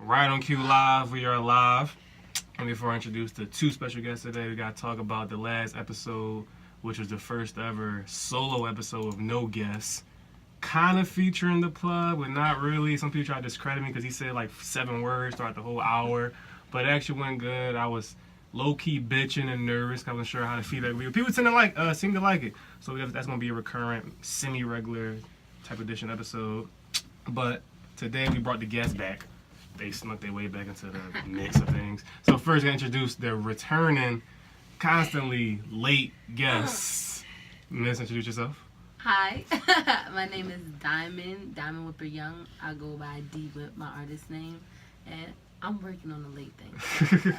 RightonQuelive, we are live. And before I introduce the two special guests today, we got to talk about the last episode, which was the first ever solo episode of no guests. Kind of featuring the plug, but not really. Some people try to discredit me because he said like 7 words throughout the whole hour. But it actually went good. I was low-key bitching and nervous because I wasn't sure how the feedback would be. People seem to like it. So that's going to be a recurrent, semi-regular type edition episode. But today we brought the guests back. They snuck their way back into the mix of things. So first I introduce the returning, constantly late guests. Miss, introduce yourself. Hi, my name is Diamond Whipper Young. I go by D Whip, my artist name, and I'm working on the late thing.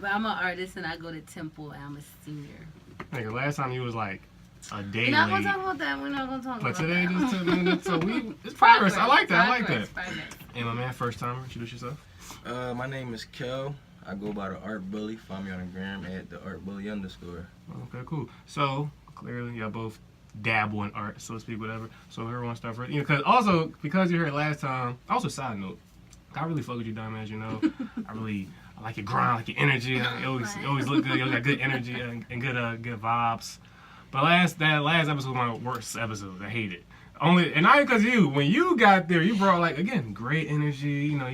But I'm an artist and I go to Temple and I'm a senior. Nigga, last time you was like a day late. We're not gonna talk about that. We're not gonna talk about that. But today, just 10 minutes, so it's progress. I like that. Progress. And my man, first timer, introduce yourself. My name is Kel. I go by the Art Bully. Follow me on the gram at the Art Bully _. Okay, cool. So clearly, y'all both dabble in art, so to speak, whatever. So whoever wants to start first, because you heard last time. Also, side note, I really fuck with you, Diamond, as you know. I like your grind, I like your energy. You always look good. You got good energy and good vibes. But that last episode was my worst episode. I hate it. And not because of you. When you got there, you brought great energy. You know,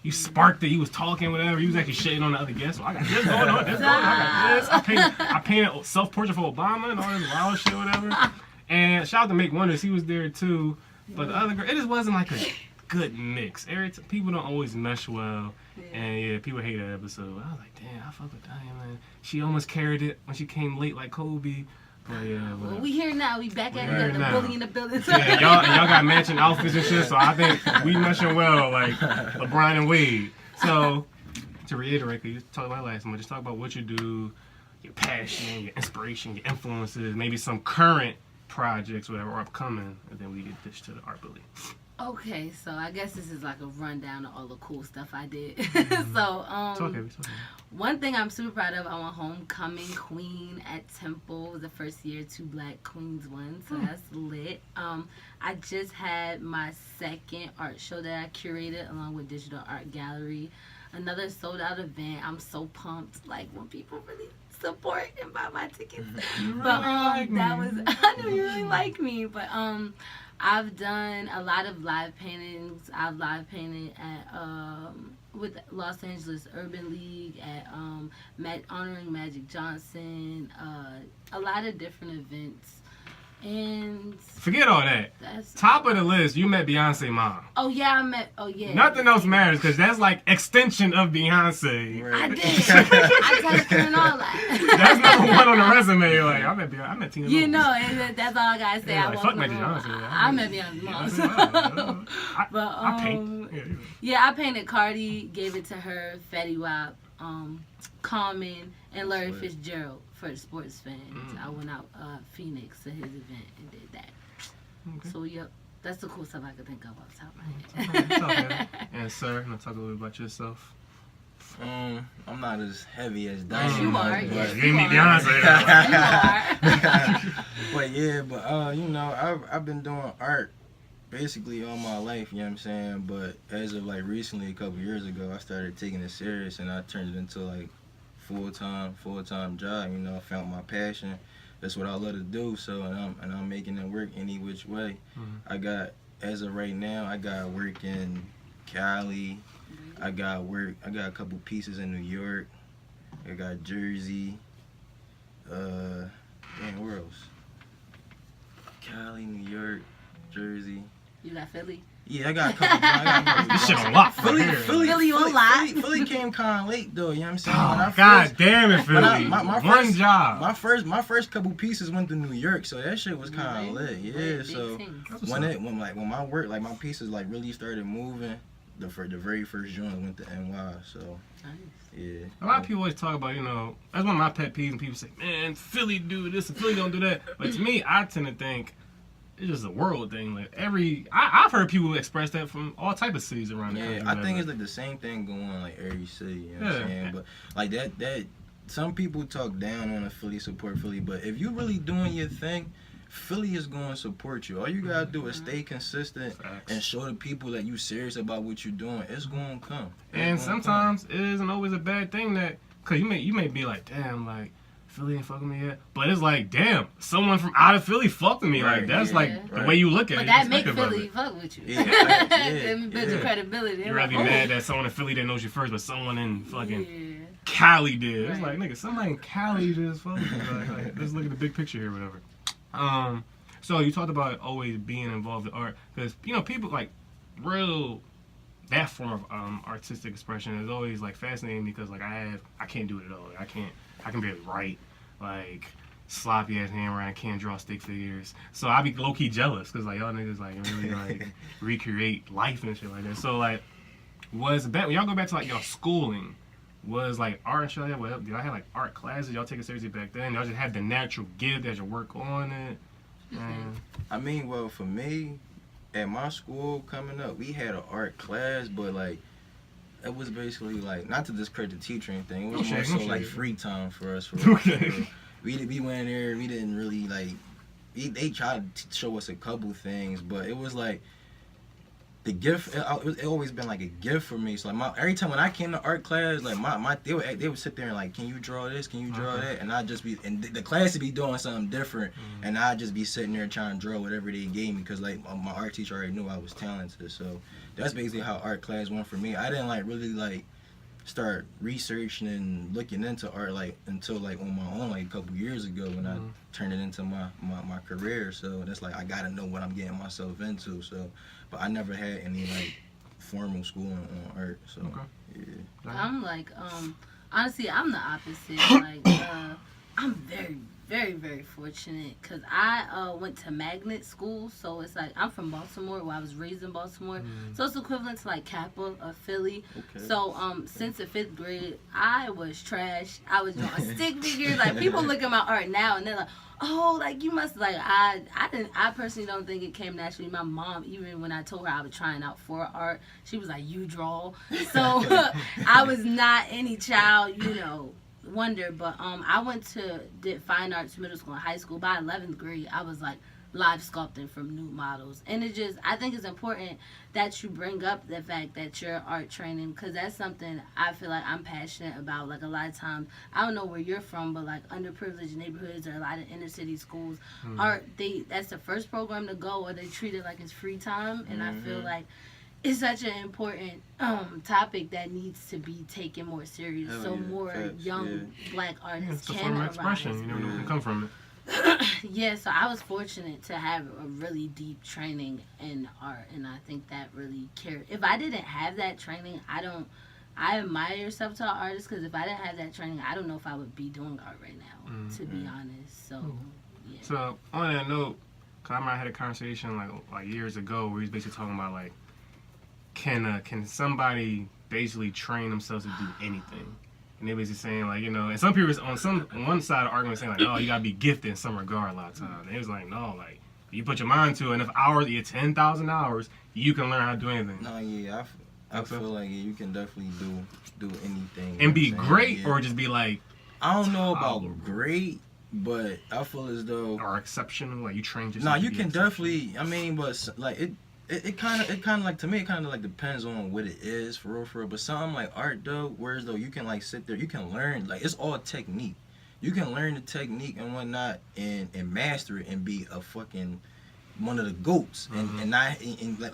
you sparked it. You was talking, whatever. You was actually shitting on the other guests. So I got this going on, I got this. I painted a self-portrait for Obama and all this wild shit, whatever. And shout out to Make Wonders. He was there too. But the other girl, it just wasn't like a good mix. People don't always mesh well. And people hate that episode. I was like, damn, I fuck with Diamond. She almost carried it when she came late like Kobe. But yeah, well, we here now. We back at it. The bully in the building. Yeah, y'all got matching outfits and shit. So I think we meshing well, like LeBron and Wade. So to reiterate, cause you talked about last time, just talk about what you do, your passion, your inspiration, your influences, maybe some current projects, whatever, are upcoming, and then we get this to the Art Bully. Okay, so I guess this is like a rundown of all the cool stuff I did. Mm-hmm. So, one thing I'm super proud of, I'm a homecoming queen at Temple. It was the first year 2 black queens won, so that's lit. I just had my second art show that I curated along with Digital Art Gallery. Another sold out event. I'm so pumped, like when people really support and buy my tickets. But I knew you really like me, but I've done a lot of live paintings. I've live painted at with Los Angeles Urban League at honoring Magic Johnson. A lot of different events. And forget all that. Top of the list, you met Beyonce mom. Oh yeah, Nothing else matters because that's like extension of Beyonce. Right. I did. I touched her and all that. That's number 1 on the resume. Like I met Tina. You know, and that's all I gotta say. Yeah, fuck Magic Johnson. I met Beyonce's mom. But I paint. Yeah, I painted Cardi, gave it to her, Fetty Wap, Common, and Larry Fitzgerald. For the sports fans, I went out Phoenix to his event and did that. Okay. So yep, that's the cool stuff I could think of off the top of my head. And sir, I'm gonna talk a little bit about yourself. I'm not as heavy as Diamond. Yes, you are. Yes, give me Beyonce. You are. You know, I've been doing art basically all my life. You know what I'm saying? But as of like recently, a couple years ago, I started taking it serious and I turned it into like full-time job. You know, I found my passion. That's what I love to do. So and I'm making it work any which way. Mm-hmm. As of right now, I got work in Cali. I got a couple pieces in New York. I got Jersey. Where else? Cali, New York, Jersey. You got Philly? Yeah, I got a couple. This shit on lock. Philly came kind of late though. You know what I'm saying? Oh, God damn it, Philly! One job. My first couple pieces went to New York, so that shit was kind of lit. Yeah, so when my work, like my pieces, like really started moving, the very first joint went to NY. So yeah. A lot of people always talk about, you know, that's one of my pet peeves, and people say, man, Philly do this and Philly don't do that. But to me, I tend to think it's just a world thing. Like I've heard people express that from all type of cities around the country. Yeah, I think it's like the same thing going on like every city. You know what I'm saying? But like that some people talk down on a Philly, support Philly. But if you really doing your thing, Philly is going to support you. All you gotta do is stay consistent and show the people that you serious about what you're doing. It's going to come. And sometimes it isn't always a bad thing that, cause you may be like, damn, like Philly ain't fucking me yet, but it's like, damn, someone from out of Philly fucked with me. Like that's like the way you look at but it. That make Philly fuck with you. It builds your credibility. You'd rather be mad that someone in Philly that knows you first, but someone in fucking Cali did. It's like, nigga, somebody in Cali just fucked with you. Like, let's look at the big picture here, whatever. So you talked about always being involved in art, because people like that form of artistic expression is always like fascinating, because like I can't do it at all. Like, I can barely write, like sloppy ass handwriting. I can't draw stick figures, so I be low key jealous, because like y'all niggas like really like recreate life and shit like that. So like, when y'all go back to like y'all schooling, was like art and shit like that? Well, did I have like art classes? Y'all take it seriously back then? Y'all just had the natural gift as you work on it? I mean, well, for me, at my school coming up, we had an art class, but like it was basically like, not to discredit the teacher or anything, it was more so like free time for us. We went in there, we didn't really like, they tried to show us a couple things, but it was like the gift, it always been like a gift for me. So like every time when I came to art class, like they would sit there and like, can you draw this? Can you draw that? And I'd just be, and the class would be doing something different, and I'd just be sitting there trying to draw whatever they gave me, because like my art teacher already knew I was talented. So that's basically how art class went for me. I didn't like really like start researching and looking into art like until like on my own, like a couple years ago, when I turned it into my career. So that's like, I gotta know what I'm getting myself into. So, but I never had any like formal schooling on art. So yeah. I'm like, honestly, I'm the opposite. Like, I'm very, very, very fortunate, because I went to magnet school. So it's like, I'm from Baltimore, where I was raised in Baltimore. So it's equivalent to like Kappa of Philly. So since the 5th grade, I was trash. I was drawing stick figures. Like, people look at my art now and they're like, oh, like you must, like, I personally don't think it came naturally. My mom, even when I told her I was trying out for art, she was like, you draw. So I was not any child, wonder. But I did fine arts middle school and high school. By 11th grade, I was like live sculpting from nude models. And I think it's important that you bring up the fact that you're art training, because that's something I feel like I'm passionate about. Like, a lot of times, I don't know where you're from, but like underprivileged neighborhoods or a lot of inner city schools, art, that's the first program to go, or they treat it like it's free time. And I feel like it's such an important topic that needs to be taken more serious, more young black artists can arise. Expression, can come from it. Yeah, so I was fortunate to have a really deep training in art, and I think that really carried. If I didn't have that training, I admire self-taught artists, because if I didn't have that training, I don't know if I would be doing art right now, to be honest. So, yeah. So, on that note, because I remember I had a conversation like years ago where he was basically talking about like, can somebody basically train themselves to do anything? And they basically saying like, and some people on one side of the argument saying like, oh, you gotta be gifted in some regard a lot of times. And it was like, no, like, you put your mind to it, enough hours, 10,000 hours, you can learn how to do anything. No, yeah, I feel like you can definitely do anything. And be great, or just be like, I don't know about great, but I feel as though, or exceptional, like you train yourself. No, you can definitely. I mean, but like it kind of like, to me, it kind of like depends on what it is for real. But something like art though, whereas though you can like sit there, you can learn, like, it's all technique. You can learn the technique and whatnot and master it and be a fucking one of the goats and not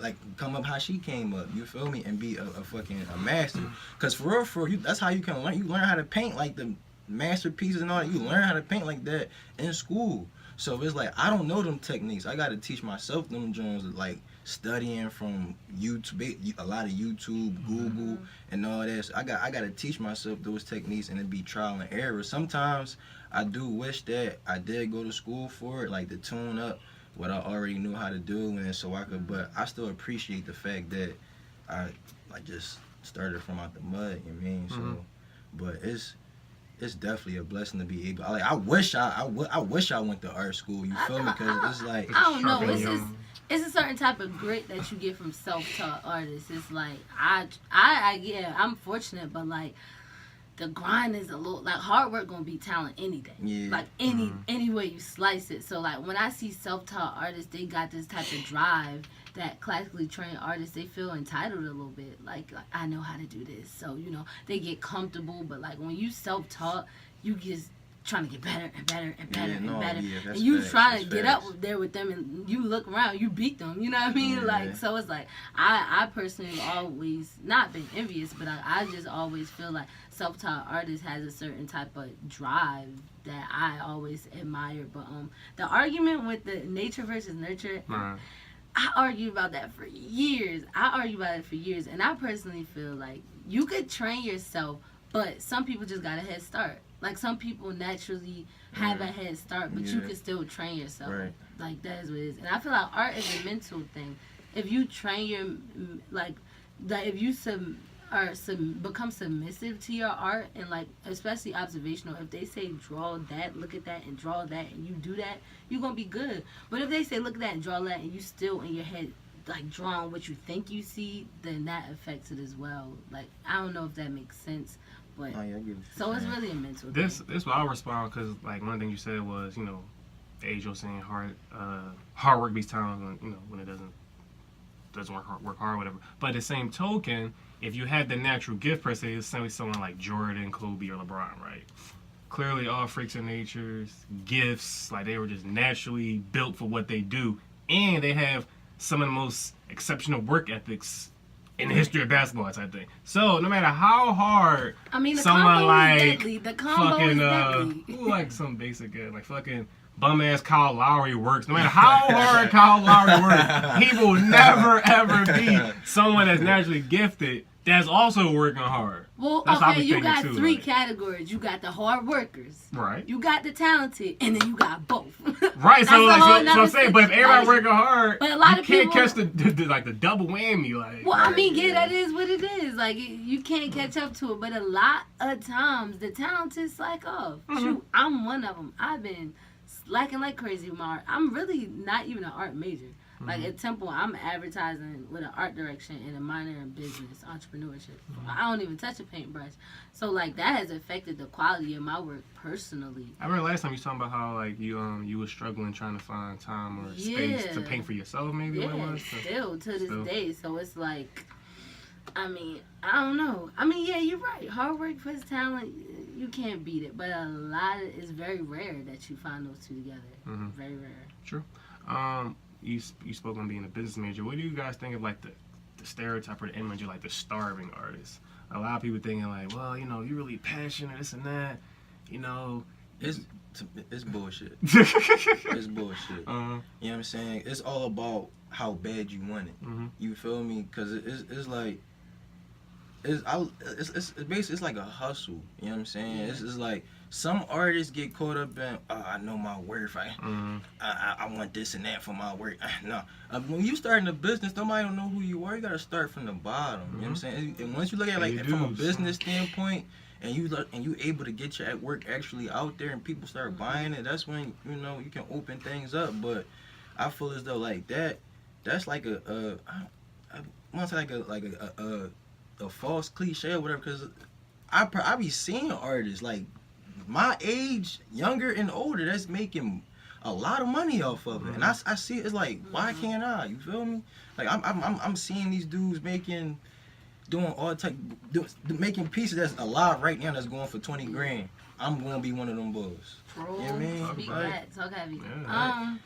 like come up how she came up. You feel me? And be a fucking master. Cause for real, that's how you can learn. You learn how to paint like the masterpieces and all that. You learn how to paint like that in school. So it's like, I don't know them techniques. I got to teach myself them joints, like studying from YouTube, a lot of YouTube, Google, and all that. So I got to teach myself those techniques, and it be trial and error. Sometimes I do wish that I did go to school for it, like to tune up what I already knew how to do, and so I could. But I still appreciate the fact that I just started from out the mud. You know what I mean? So, but it's definitely a blessing to be able. I wish I went to art school. You feel me? Because it's like, I don't know. It's a certain type of grit that you get from self-taught artists. It's like I'm fortunate, but like the grind is a little like hard work gonna be talent any day. Yeah. Like any way you slice it. So like when I see self-taught artists, they got this type of drive that classically trained artists, they feel entitled a little bit. Like I know how to do this. So, you know, they get comfortable, but like when you self-taught, you just trying to get better and better and better and better. Yeah, and you facts, trying to that's get facts. up there with them and you look around, you beat them. You know what I mean? Yeah. Like, so it's like, I personally have always not been envious, but I just always feel like self-taught artists has a certain type of drive that I always admire. But the argument with the nature versus nurture, I argue about that for years. And I personally feel like you could train yourself, but some people just got a head start. Like some people naturally have a head start, but you can still train yourself. Right. Like that is what it is. And I feel like art is a mental thing. If you train your if you become submissive to your art and like especially observational, if they say draw that, look at that, and draw that, and you do that, you're gonna be good. But if they say look at that and draw that, and you still in your head like drawing what you think you see, then that affects it as well. Like I don't know if that makes sense. But, Oh, yeah, I get what you're so it's saying. really a mental This thing. what I'll respond because like one thing you said was, you know, Ajo saying hard work beats talent when, you know, when it doesn't work hard, whatever. But at the same token, if you had the natural gift per se, it's someone like Jordan, Kobe, or LeBron, right? Clearly all freaks of nature's gifts, like they were just naturally built for what they do, and they have some of the most exceptional work ethics in the history of basketball type thing. So no matter how hard The someone combo like is deadly. The combo fucking is deadly. who like some basic like fucking bum ass Kyle Lowry works, no matter how hard Kyle Lowry works, he will never ever be someone that's naturally gifted that's also working hard. Well, That's how I okay, be you thinking got too, three like. categories. You got the hard workers. Right. You got the talented, and then you got both. Right, That's so a like whole so nother I'm saying, but if everybody situation. working hard, But a lot you of can't people- catch the like the double whammy, like. Well, I mean, yeah, that is what it is. Like, you can't catch up to it. But a lot of times, the talented slack off. Shoot, I'm one of them. I've been slacking like crazy with my art. I'm really not even an art major. Like, at Temple, I'm advertising with an art direction and a minor in business, entrepreneurship. I don't even touch a paintbrush. So, like, that has affected the quality of my work personally. I remember last time you was talking about how like you was struggling trying to find time or space to paint for yourself, maybe what it Yeah, was. still to this Still. day. So it's like, I mean, I don't know. I mean, yeah, you're right. Hard work plus talent, you can't beat it. But it's very rare that you find those two together. Mhm. Very rare. True. You spoke on being a business major. What do you guys think of like the stereotype or the image of like the starving artist? A lot of people thinking like, well, you know, you're really passionate, this and that. You know, It's bullshit. It's bullshit. You know what I'm saying? It's all about how bad you want it. Mhm. You feel me? Because it's like it's basically it's like a hustle. You know what I'm saying? Yeah. It's like some artists get caught up in I know my worth. I want this and that for my work. No, when you starting a business, nobody don't know who you are. You gotta start from the bottom. You know what I'm saying? And once you look at it like from a business standpoint, and you able to get your work actually out there and people start buying it, that's when you know you can open things up. But I feel as though like that's like I want to say like a false cliche or whatever, because I be seeing artists like my age, younger and older, that's making a lot of money off of it, and I see it, it's like, why can't I? You feel me? Like I'm seeing these dudes doing all type, making pieces that's alive right now that's going for 20 grand. I'm gonna be one of them boys. Bro, You know what I mean? speak Like- that. Talk heavy. Yeah.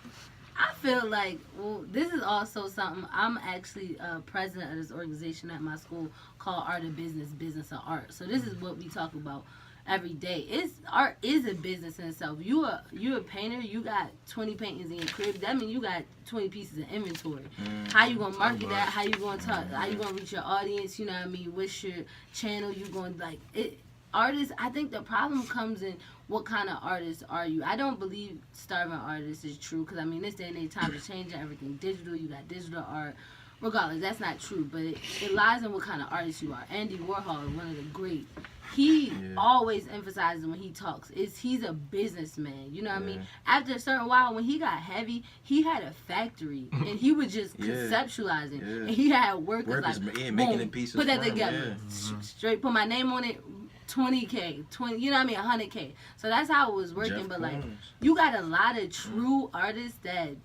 I feel like, well, this is also something. I'm actually president of this organization at my school called Art of Business, Business of Art. So this is what we talk about every day. Art is a business in itself. You a painter. You got 20 paintings in your crib. That means you got 20 pieces of inventory. How you gonna market that? How you gonna talk? How you gonna reach your audience? You know what I mean? What's your channel? You going like it? Artists, I think the problem comes in what kind of artist are you? I don't believe starving artists is true, because I mean this day and age times are changing, everything digital, you got digital art. Regardless, that's not true, but it lies in what kind of artist you are. Andy Warhol is one of the great. He always emphasizes when he talks, he's a businessman. You know what I mean? After a certain while, when he got heavy, he had a factory and he was just conceptualizing. And he had workers like, making boom, the pieces. put that for him, together. Straight put my name on it. 20K, 20, you know what I mean, 100K. So that's how it was working. Jeff But like, Koons. you got a lot of true artists that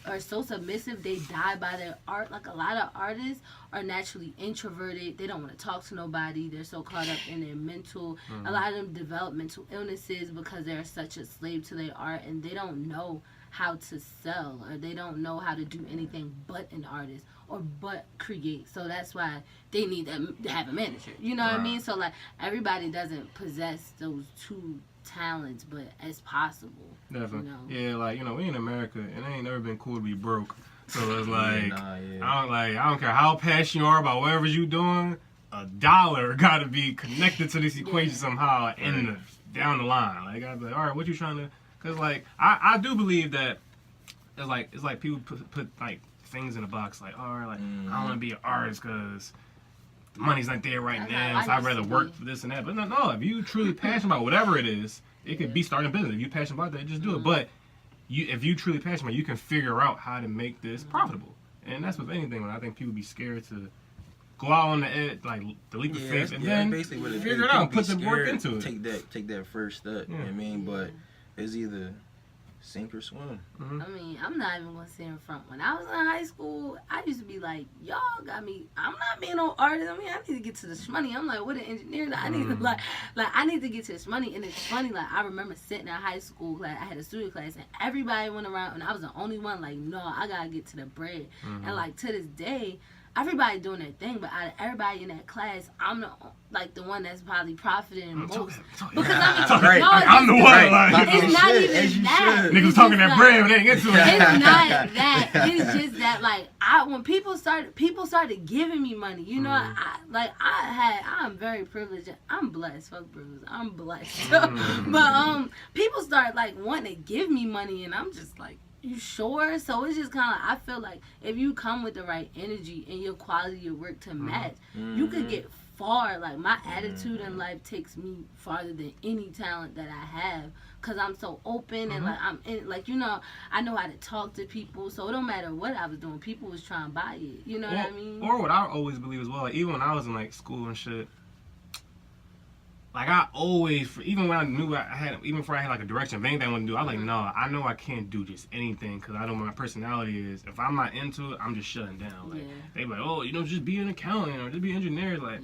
are so submissive they die by their art. Like a lot of artists are naturally introverted. They don't want to talk to nobody. They're so caught up in their mental. A lot of them develop mental illnesses because they're such a slave to their art, and they don't know how to sell, or they don't know how to do anything but an artist or but create. So that's why they need to have a manager. You know what I mean? So like everybody doesn't possess those two talents, but as possible. Definitely. You know? Yeah, like, we in America, and it ain't never been cool to be broke. So it's like, Yeah. I don't care how passionate you are about whatever you doing, a dollar got to be connected to this equation somehow down the line. Like, I be like, all right, what you trying to? Because like I do believe that it's like people put like things in a box, like, all right, like I want to be an artist because the money's not there right now, so I'd rather work for this and that. But no, if you truly passionate about whatever it is, it could be starting a business. If you're passionate about that, just do it. But if you truly passionate, you can figure out how to make this profitable. And that's with anything. When I think people be scared to go out on the edge, like the leap of faith, and then basically what figure it out and put the work into it. Take that first step. You know what I mean? But it's either sink or swim. I mean, I'm not even gonna sit in front. When I was in high school, I used to be like, y'all got me. I'm not being no artist. I mean, I need to get to this money. I'm like, what an engineer. I need to like I need to get to this money. And it's funny, like I remember sitting in high school, like I had a studio class, and everybody went around, and I was the only one like, no, I gotta get to the bread. And like to this day, everybody doing their thing, but out of everybody in that class, I'm the one that's probably profiting most. Because I'm the one. Like, it's not even that. Niggas talking that bread, but they ain't get to it. It's not that. It's just that like when people started giving me money, you know, I'm very privileged. I'm blessed. Fuck Bruce. I'm blessed. But people start like wanting to give me money, and I'm just like, you sure? So it's just kind of I feel like if you come with the right energy and your quality of work to match, you could get far. Like my attitude in life takes me farther than any talent that I have, because I'm so open and like I'm in, like, you know, I know how to talk to people, so it don't matter what I was doing, people was trying to buy it, you know what I mean? Or what I always believe as well, like even when I was in like school and shit, like I always, even when I knew I had, even before I had like a direction of anything I want to do, I was like, no, I know I can't do just anything, because I know my personality is, if I'm not into it, I'm just shutting down. Like they be like, oh, just be an accountant or just be an engineer. Like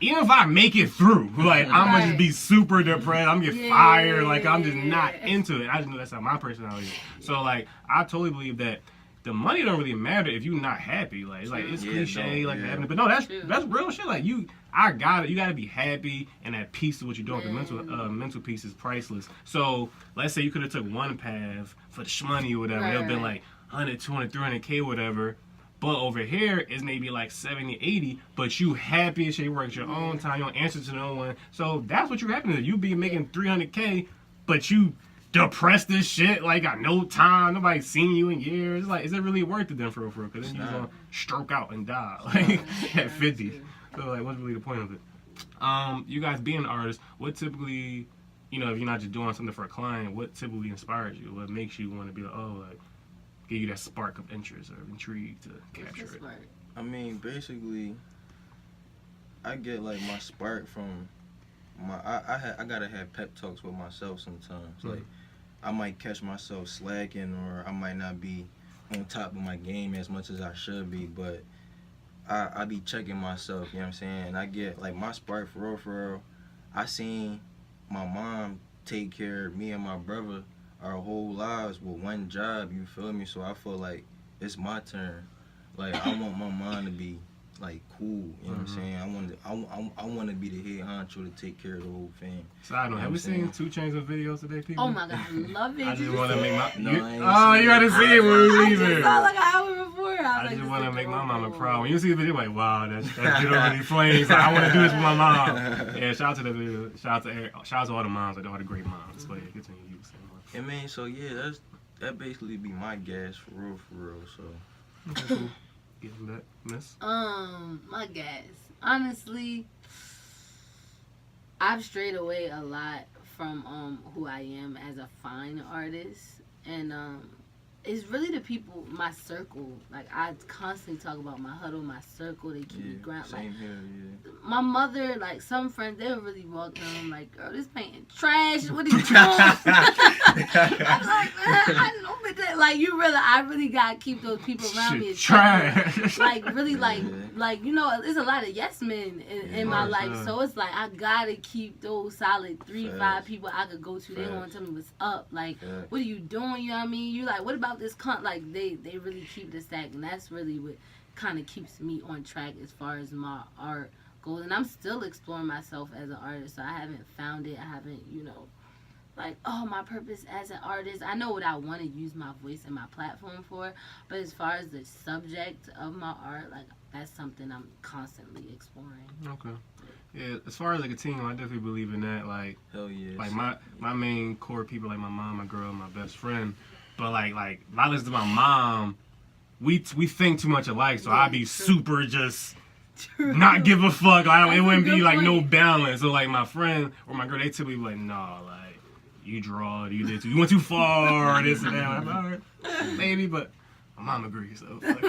even if I make it through, like I'm gonna just be super depressed, I'm gonna get fired, like I'm just not into it. I just know that's how my personality is. So like I totally believe that the money don't really matter if you're not happy. Like it's cliche, but no, that's real shit. Like you gotta be happy and at peace with what you're doing. The mental piece is priceless. So let's say you could have took one path for the shmoney or whatever, it'll been like 100, 200, 300K or whatever. But over here it's maybe like 70, 80, but you happy as shit, you work at your own time, you don't answer to no one. So that's what you're happy to. You be making 300K, but you depressed as shit, like got no time, nobody's seen you in years. Like, is it really worth it then for real? Because then you're gonna stroke out and die like at 50. So like, what's really the point of it? You guys being artists, what typically, if you're not just doing something for a client, what typically inspires you? What makes you want to be like, give you that spark of interest or intrigue to capture it? I mean, basically, I get like my spark from I gotta have pep talks with myself sometimes. Like I might catch myself slacking, or I might not be on top of my game as much as I should be, but I be checking myself, you know what I'm saying? And I get like my spark for real. I seen my mom take care of me and my brother our whole lives with one job, you feel me? So I feel like it's my turn. Like I want my mom to be like cool, you know what I'm saying? I want to be the head honcho to take care of the whole family. Side note, have we seen 2 Chainz of videos today, people? Oh my god, I love it. I just want to make my you gotta see it when we leave I it. just saw like an hour before. I just want to make my mama proud. When you see the video, like, wow, that literally flames. Like, I want to do this with my mom. Yeah, shout out to the video. Shout out to all the moms, like all the great moms. But yeah, continue. I mean, so yeah, that basically be my gas for real. So. Okay, cool. Getting back, miss. My gas. Honestly, I've strayed away a lot from who I am as a fine artist, and it's really the people, my circle. Like, I constantly talk about my huddle, my circle. They keep me grounded. Like, same here, yeah. my mother, like, some friends, they'll really walk down like, girl, this painting trash. What are you doing? I'm like, man, I know, but that, like, I really gotta keep those people around me. Trash. Like, really, like, you know, there's a lot of yes men in my life. So it's like, I gotta keep those solid 3-5 people I could go to. They gonna tell me what's up. Like, what are you doing? You know what I mean? You like, what about this like, they really keep the stack, and that's really what kind of keeps me on track as far as my art goes. And I'm still exploring myself as an artist, so I haven't found it. I haven't, you know, like, oh, my purpose as an artist. I know what I want to use my voice and my platform for, but as far as the subject of my art, like, that's something I'm constantly exploring. Okay. Yeah, as far as like a team, I definitely believe in that. Like, hell yeah. like my main core people, like my mom, my girl, my best friend. But like if I listen to my mom, we think too much alike. So I'd be super just not give a fuck. It wouldn't be like no balance. So like my friend or my girl, they typically be like, nah, like you draw, you did too, you went too far, this and that. I'm like, all right, maybe, but my mom agrees. So like,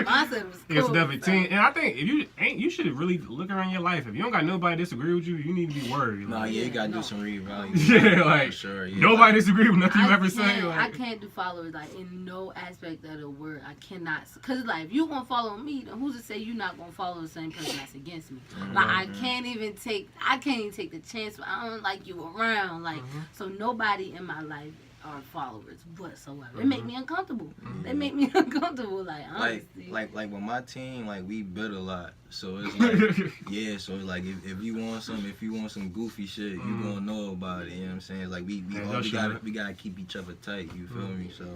My son was cool, it's definitely team. And I think if you should really look around your life. If you don't got nobody disagree with you, you need to be worried. Nah, Like, yeah, you gotta do some reevaluation. Yeah, like for sure, yeah. nobody disagree with nothing you ever say. I Like, can't do followers like in no aspect of the word. I cannot, cause like if you gonna follow me, then who's to say you not gonna follow the same person that's against me? Like I can't even take the chance. I don't like you around. Like so nobody in my life are followers whatsoever. It make me uncomfortable. They make me uncomfortable. Like honestly. Like with my team, like we build a lot. So it's like yeah. So it's like if you want some goofy shit, you gonna know about it. You know what I'm saying? Like we gotta keep each other tight. You feel me? So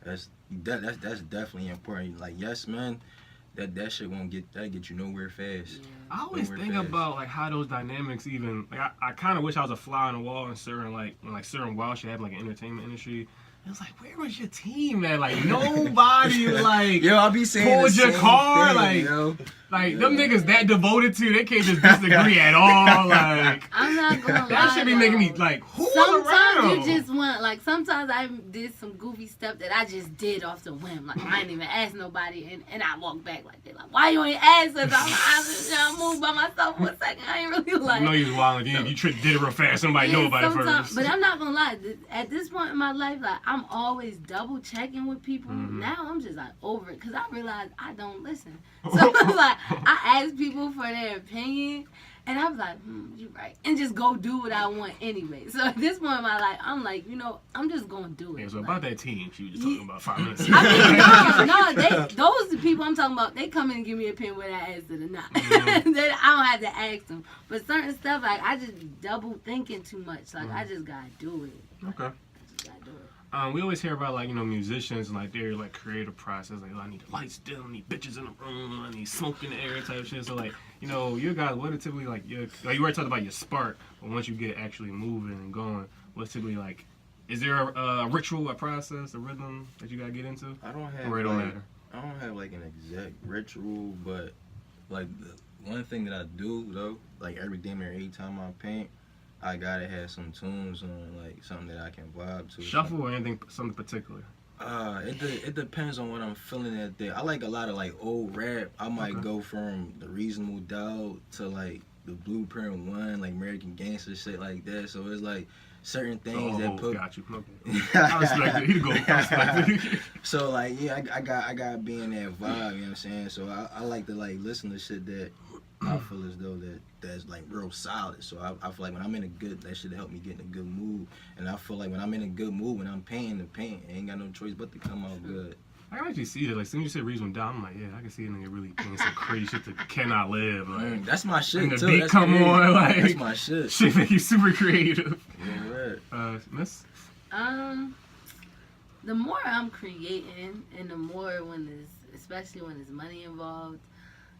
that's definitely important. Like yes, man. That shit won't get you nowhere fast. Yeah. I always think about like how those dynamics even like I kind of wish I was a fly on the wall in certain certain wild shit have like an entertainment industry. It was like, where was your team, man? Like nobody like yo, I'll be saying pulled your car, thing, like yo. Like them niggas that devoted to, they can't just disagree at all. Like I'm not gonna lie. That should be making me like, who's sometimes around? You just want like sometimes I did some goofy stuff that I just did off the whim. Like I didn't even ask nobody, and I walked back like they're like, why you ain't ask us? I moved by myself for a second. I ain't really like. You know you was wild again. You did it real fast. Somebody know about it first. But I'm not gonna lie. At this point in my life, like I'm always double checking with people. Now I'm just like over it because I realize I don't listen. So like I ask people for their opinion, and I'm like, you're right, and just go do what I want anyway. So at this point in my life, I'm like, I'm just gonna do it. Yeah, so like, about that team, she was just talking about 5 minutes. I mean, those the people I'm talking about. They come in and give me a opinion whether I asked it or not. I don't have to ask them. But certain stuff, like I just be double thinking too much. Like I just gotta do it. Okay. I just gotta do it. We always hear about like musicians and like their like creative process. Like I need the lights dim, I need bitches in the room, I need smoke in the air type shit. So like you guys, what are typically like you already talked about your spark, but once you get actually moving and going, what's typically like? Is there a ritual, a process, a rhythm that you gotta get into? I don't have. Or it don't matter. I don't have like an exact ritual, but like the one thing that I do though, like every time I paint, I gotta have some tunes on, like something that I can vibe to. Shuffle or anything, something particular? It depends on what I'm feeling that day. I like a lot of like old rap. I might go from the Reasonable Doubt to like the Blueprint One, like American Gangster shit like that. So it's like certain things that put. Got you. Okay. I respect it. You go. I respect it. So like yeah, I got to be in that vibe. You know what I'm saying? So I like to like listen to shit that I feel as though that's like real solid. So I feel like when I'm in that should help me get in a good mood. And I feel like when I'm in a good mood, when I'm painting the paint, I ain't got no choice but to come out good. I can actually see that. Like, as soon as you said Reasonable Doubt, I'm like, yeah, I can see a nigga really doing some crazy shit that cannot live. Like, that's my shit and the too. beat That's come crazy. on, like that's my shit. Shit make you super creative. Yeah, right. Miss? The more I'm creating, and the more especially when there's money involved,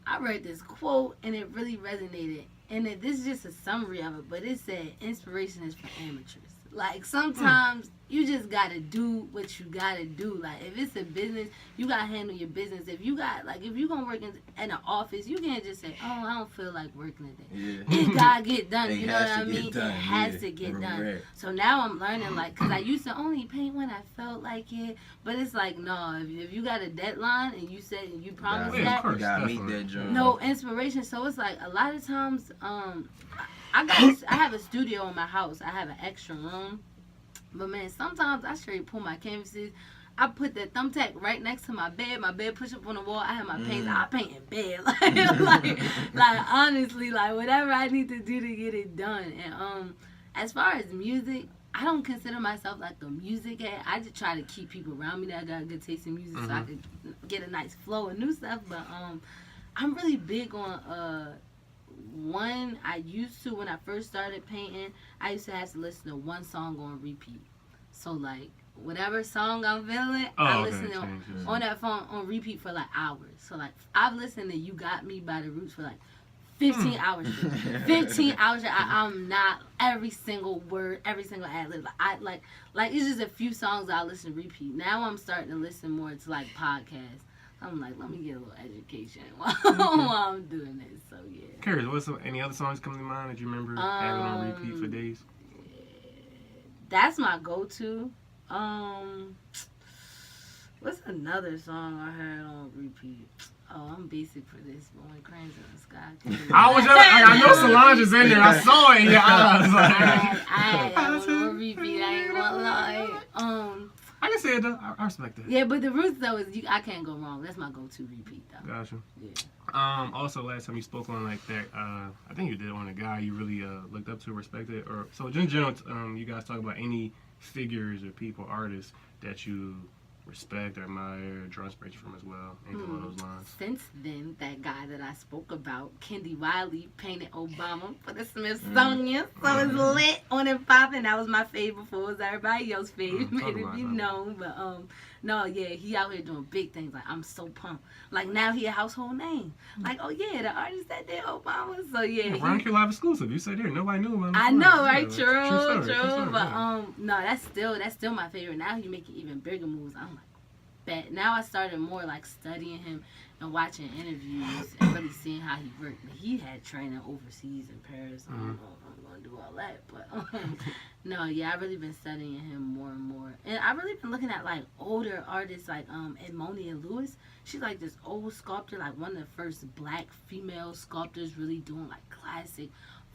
I read this quote and it really resonated. And this is just a summary of it, but it said, inspiration is for amateurs. Like, sometimes you just gotta do what you gotta do. Like, if it's a business, you gotta handle your business. If you gonna work in an office, you can't just say, oh, I don't feel like working today. Yeah. It gotta get done. It You know has what I to get mean? done, It has yeah. to get done. Right. So now I'm learning, like, because I used to only paint when I felt like it. But it's like, no, if you got a deadline and you said you promised Yeah, of that, course. You gotta meet Definitely. that joint. no inspiration. So it's like a lot of times, I have a studio in my house. I have an extra room, but man, sometimes I straight pull my canvases. I put that thumbtack right next to my bed. My bed push up on the wall. I have my paints. I paint in bed, like honestly, like whatever I need to do to get it done. And as far as music, I don't consider myself like a music head. I just try to keep people around me that got good taste in music, so I can get a nice flow and new stuff. But I'm really big on one. I used to, when I first started painting, I used to have to listen to one song on repeat. So like whatever song I'm feeling, I listen to on that phone on repeat for like hours. So like I've listened to "You Got Me" by The Roots for like 15 hours. 15 hours. I'm not every single word, every single ad lib. Like it's just a few songs I listen to repeat. Now I'm starting to listen more to like podcasts. I'm like, let me get a little education while I'm doing this. So yeah. Curious, any other songs come to mind that you remember having on repeat for days? That's my go-to. What's another song I heard on repeat? Oh, I'm basic for this, but when Cranes in the Sky. I know Solange is in there. I saw it in your eyes. I had that one on repeat. I ain't gonna lie. I can say it though. I respect that. Yeah, but The Roots though is I can't go wrong. That's my go-to repeat though. Gotcha. Yeah. Also, last time you spoke on like that, I think you did on a guy you really looked up to, respected, or so in general. You guys talk about any figures or people, artists that you respect or admire, or draw inspiration from as well. Anything along those lines. Since then, that guy that I spoke about, Kendi Wiley, painted Obama for the Smithsonian. So it's lit on and popping. That was my favorite before it was everybody else's favorite. Made it be known. But no, yeah, he out here doing big things. Like, I'm so pumped. Like, now he a household name. Like, oh yeah, the artist that did Obama. So yeah. RightonQuelive exclusive. You said there. Nobody knew about him. I know, right? Yeah, True. story, But yeah. no, that's still my favorite. Now he making even bigger moves. I'm like, bet. Now I started more like studying him and watching interviews and really seeing how he worked. But he had training overseas in Paris. I don't know if I'm gonna do all that, but no, yeah, I've really been studying him more and more. And I've really been looking at like older artists like Edmonia Lewis. She's like this old sculptor, like one of the first black female sculptors really doing like classic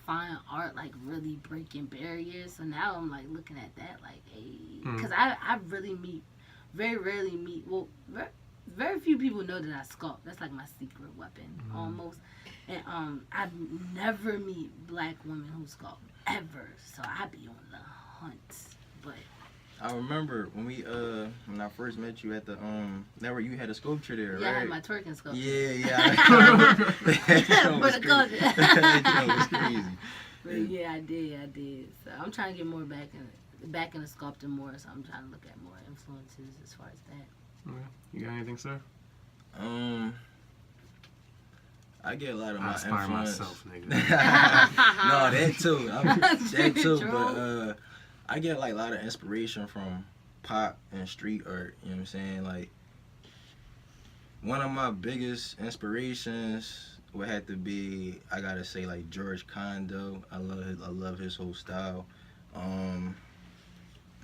fine art, like really breaking barriers. So now I'm like looking at that like, hey, because I really very rarely meet, well, very few people know that I sculpt. That's like my secret weapon, almost. And I've never meet black women who sculpt, ever. So I be on the hunt. But I remember when I first met you at the that where you had a sculpture there, yeah, right? I had my twerking sculpture. Yeah. For the culture. That was crazy. But yeah, I did. So I'm trying to get more back in the sculpting more. So I'm trying to look at more influences as far as that. Okay. You got anything, sir? I get a lot of I my inspire influence. myself, nigga. No, that too. That too. True. But I get like a lot of inspiration from pop and street art. You know what I'm saying? Like one of my biggest inspirations would have to be, I gotta say, like George Condo. I love his whole style.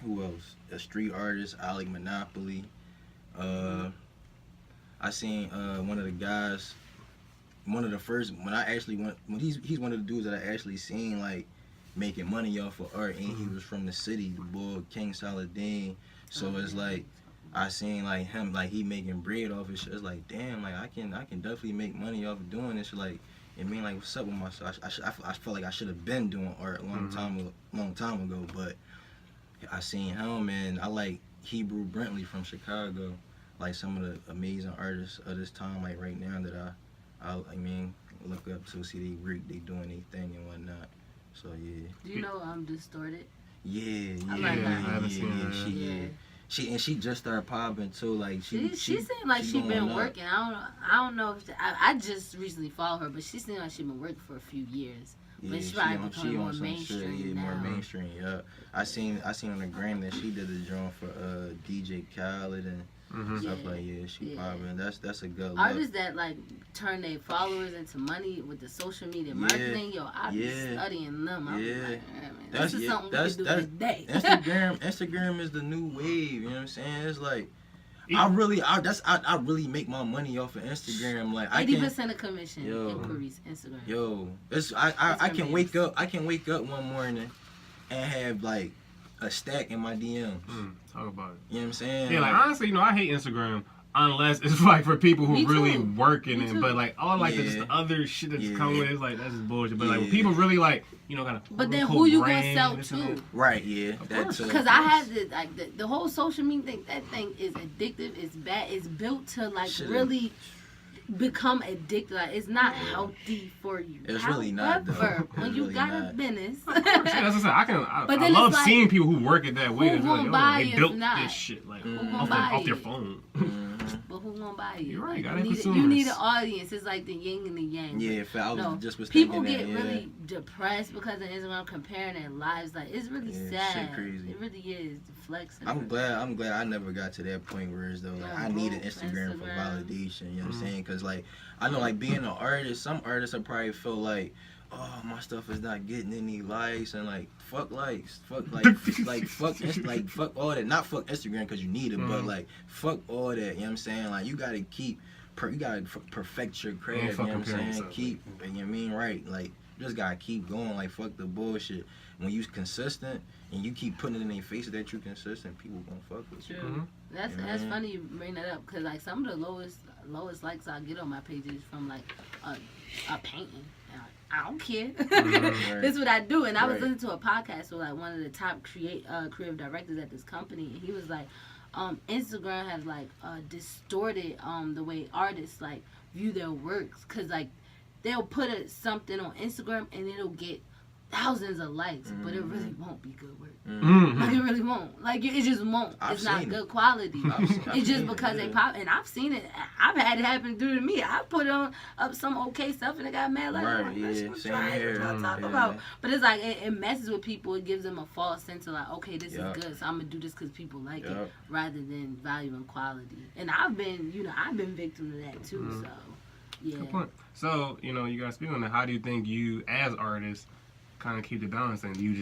Who else? A street artist, Alec Monopoly. I seen one of the guys. One of the first when I actually went when he's one of the dudes that I actually seen like making money off of art, and he was from the city, the boy King Saladin. So it's like I seen like him, like he making bread off his shit. It's like, damn, like I can definitely make money off of doing this. Like, it mean, like, what's up with myself? I feel like I should have been doing art a long time ago, but I seen him, and I like Hebrew Brentley from Chicago, like some of the amazing artists of this time, like right now that I mean look up to, see they doing their thing and whatnot. So yeah. Do you know Distorted? Yeah. I like that. I haven't seen that. She just started popping too. Like she seemed like she been working. I don't know if I just recently followed her, but she seemed like she been working for a few years. Yeah, But she probably on becoming more some shit. mainstream Yeah, more now. mainstream. Yeah, I seen on the gram that she did the drawing for DJ Khaled and stuff Yeah. like she Yeah. popping. That's a good look. Artists that like turn their followers into money with the social media marketing, I be studying them. I be like, man, this is something we can do in a day. Instagram is the new wave. You know what I'm saying? It's like I really make my money off of Instagram. Like 80% of commission inquiries Instagram. I can wake up one morning and have like a stack in my DMs. Talk about it. You know what I'm saying? Yeah, like honestly, I hate Instagram unless it's like for people who really working it. But like all like the other shit that's coming with, it's like that's just bullshit. But like when people really like gotta. But then who you gonna sell to? Right. Yeah. Because I have the whole social media thing. That thing is addictive. It's bad. It's built to like really become addicted. Like, it's not healthy for you. It's really not. However, when you got a business, that's what I said. I love seeing people who work it that way. Who gonna buy they built this shit like off their phone. But who gonna buy it? You're right. You need an audience. It's like the yin and the yang. Yeah, people get really depressed because of Instagram comparing their lives. Like, it's really sad. Shit crazy. It really is. The flexing. I'm glad I never got to that point where it's though like I needed Instagram for validation. You know what I'm saying? Because like I know like being an artist, some artists I probably feel like, oh, my stuff is not getting any likes and like fuck likes, fuck all that. Not fuck Instagram because you need it, but like fuck all that. You know what I'm saying? Like you gotta perfect your craft. You know what I'm saying? Keep, you know what I mean? Right? Like you just gotta keep going. Like fuck the bullshit. When you consistent and you keep putting it in their faces that you consistent, people gonna fuck with you. True. That's funny you bring that up because like some of the lowest likes I get on my pages from like a painting. I don't care. This is what I do. And I was listening to a podcast with like one of the top creative directors at this company, and he was like, Instagram has like distorted the way artists like view their works, because like they'll put something on Instagram and it'll get thousands of likes, but it really won't be good work. Like it really won't. Like it just won't. It's not good quality. It's just because they pop. And I've seen it. I've had it happen through to me. I put up some okay stuff and it got mad like, same here. About. But it's like it messes with people. It gives them a false sense of like, okay, this is good, so I'm gonna do this because people like it, rather than valuing quality. And I've been victim to that too. So yeah. Good point. So you guys speak on that. How do you think you as artists kind of keep the balance, and do you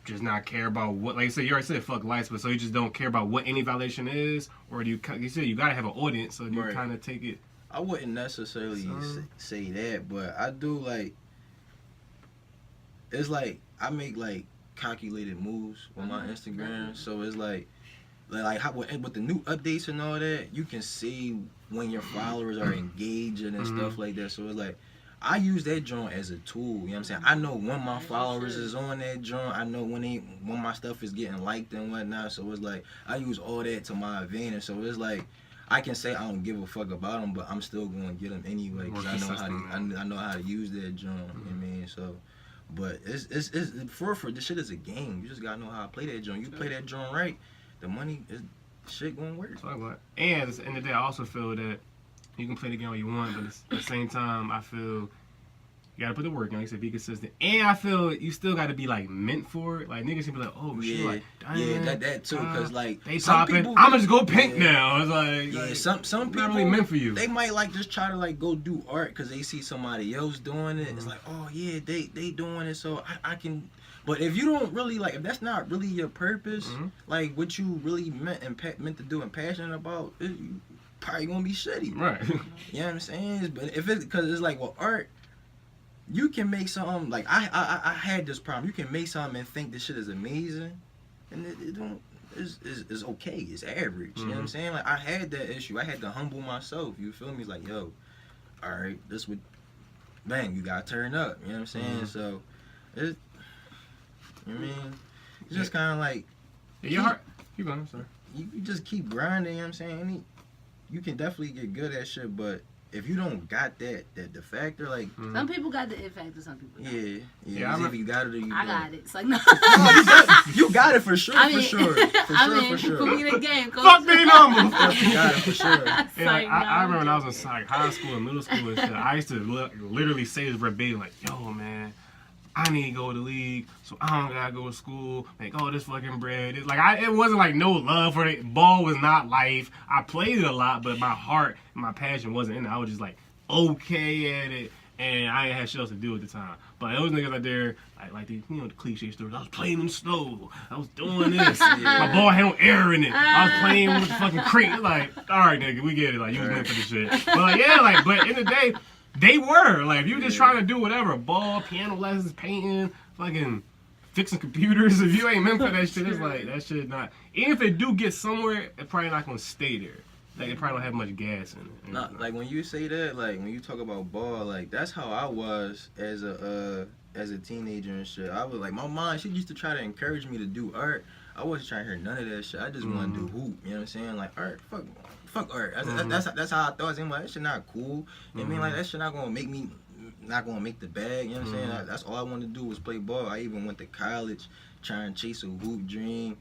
just not care about what, like you said, you already said fuck lights, but so you just don't care about what any validation is, or do you said you gotta have an audience, so do you kind of take it? I wouldn't necessarily say that, but I do like, it's like I make like calculated moves on my Instagram, so it's like how with the new updates and all that, you can see when your followers are engaging and stuff like that, so it's like I use that joint as a tool, you know what I'm saying? I know when my followers is on that joint, I know when my stuff is getting liked and whatnot, so it's like, I use all that to my advantage, so it's like, I can say I don't give a fuck about them, but I'm still going to get them anyway, because I know how to use that joint, you know what I mean? So, but it's for this shit is a game, you just got to know how to play that joint. You play that joint right, the money, shit going to work. And at the end of the day, I also feel that you can play the game all you want, but at the same time, I feel you gotta put the work in. Like I said, be consistent. And I feel you still gotta be like meant for it. Like niggas can be like, oh shit, like that too. Cause like they popping, I'm gonna just go pink now. It's like some people not really meant for you. They might like just try to like go do art because they see somebody else doing it. It's like, oh yeah, they doing it, so I can. But if you don't really like, if that's not really your purpose, like what you really meant to do and passionate about, you probably gonna be shitty, right? You know what I'm saying? But if it's because it's like, well, art, you can make something like I had this problem. You can make something and think this shit is amazing, and it don't. It's okay. It's average. You know what I'm saying? Like I had that issue. I had to humble myself. You feel me? It's like, yo, all right, this would, bang, you gotta turn up. You know what I'm saying? So, you know what I mean? It's just kind of like, your heart. Keep going. I'm sorry. You just keep grinding. You know what I'm saying? You can definitely get good at shit, but if you don't got that the factor, like some people got the it factor, some people don't. Yeah. If you got it or you I don't. got it. It's like no. You got it for sure. I mean, for sure. Put me in the game. Coach. Fuck me numbers. You got it for sure. Yeah, like, I remember when I was in like high school and middle school and shit, I used to literally say this verbatim, like, yo, man, I need to go to the league, so I don't gotta go to school. Like, oh, this fucking bread. It wasn't like no love for it. Ball was not life. I played it a lot, but my heart, my passion wasn't in it. I was just like okay at it, and I ain't had shit else to do at the time. But those niggas out there, like the the cliche stories. I was playing in the snow. I was doing this. My ball had no air in it. I was playing with the fucking creek. Like, all right, nigga, we get it. Like, you was meant for this shit. But like, yeah, like, but in the day. They were like, if you were just trying to do whatever, ball, piano lessons, painting, fucking fixing computers. If you ain't meant for that shit, it's like that shit not. Even if it do get somewhere, it probably not gonna stay there. Like it probably don't have much gas in it. Not like when you say that, like when you talk about ball, like that's how I was as a teenager and shit. I was like, my mom, she used to try to encourage me to do art. I wasn't trying to hear none of that shit. I just want to do hoop. You know what I'm saying? Like art, fuck art. That's how I thought. I'm like, that shit not cool. You know what I mean? Like that shit not gonna make me, not gonna make the bag. You know what I'm saying? That's all I wanted to do was play ball. I even went to college trying to chase a hoop dream.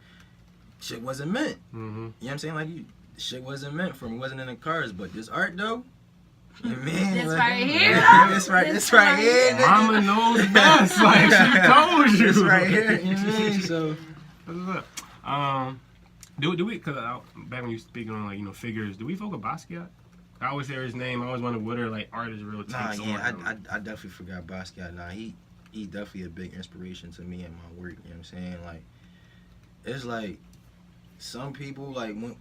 Shit wasn't meant. You know what I'm saying? Like shit wasn't meant for me. Wasn't in the cards. But this art though. You know what I mean? This like, right here. This right here. Mama knows best. Like she told you. This right here. You know what I mean? So. What's up? Do we? Cause back when you speaking on like figures, do we fuck with Basquiat? I always hear his name. I always wonder what like artists really take. I definitely forgot Basquiat. Nah, he definitely a big inspiration to me and my work. You know what I'm saying? Like, it's like some people like when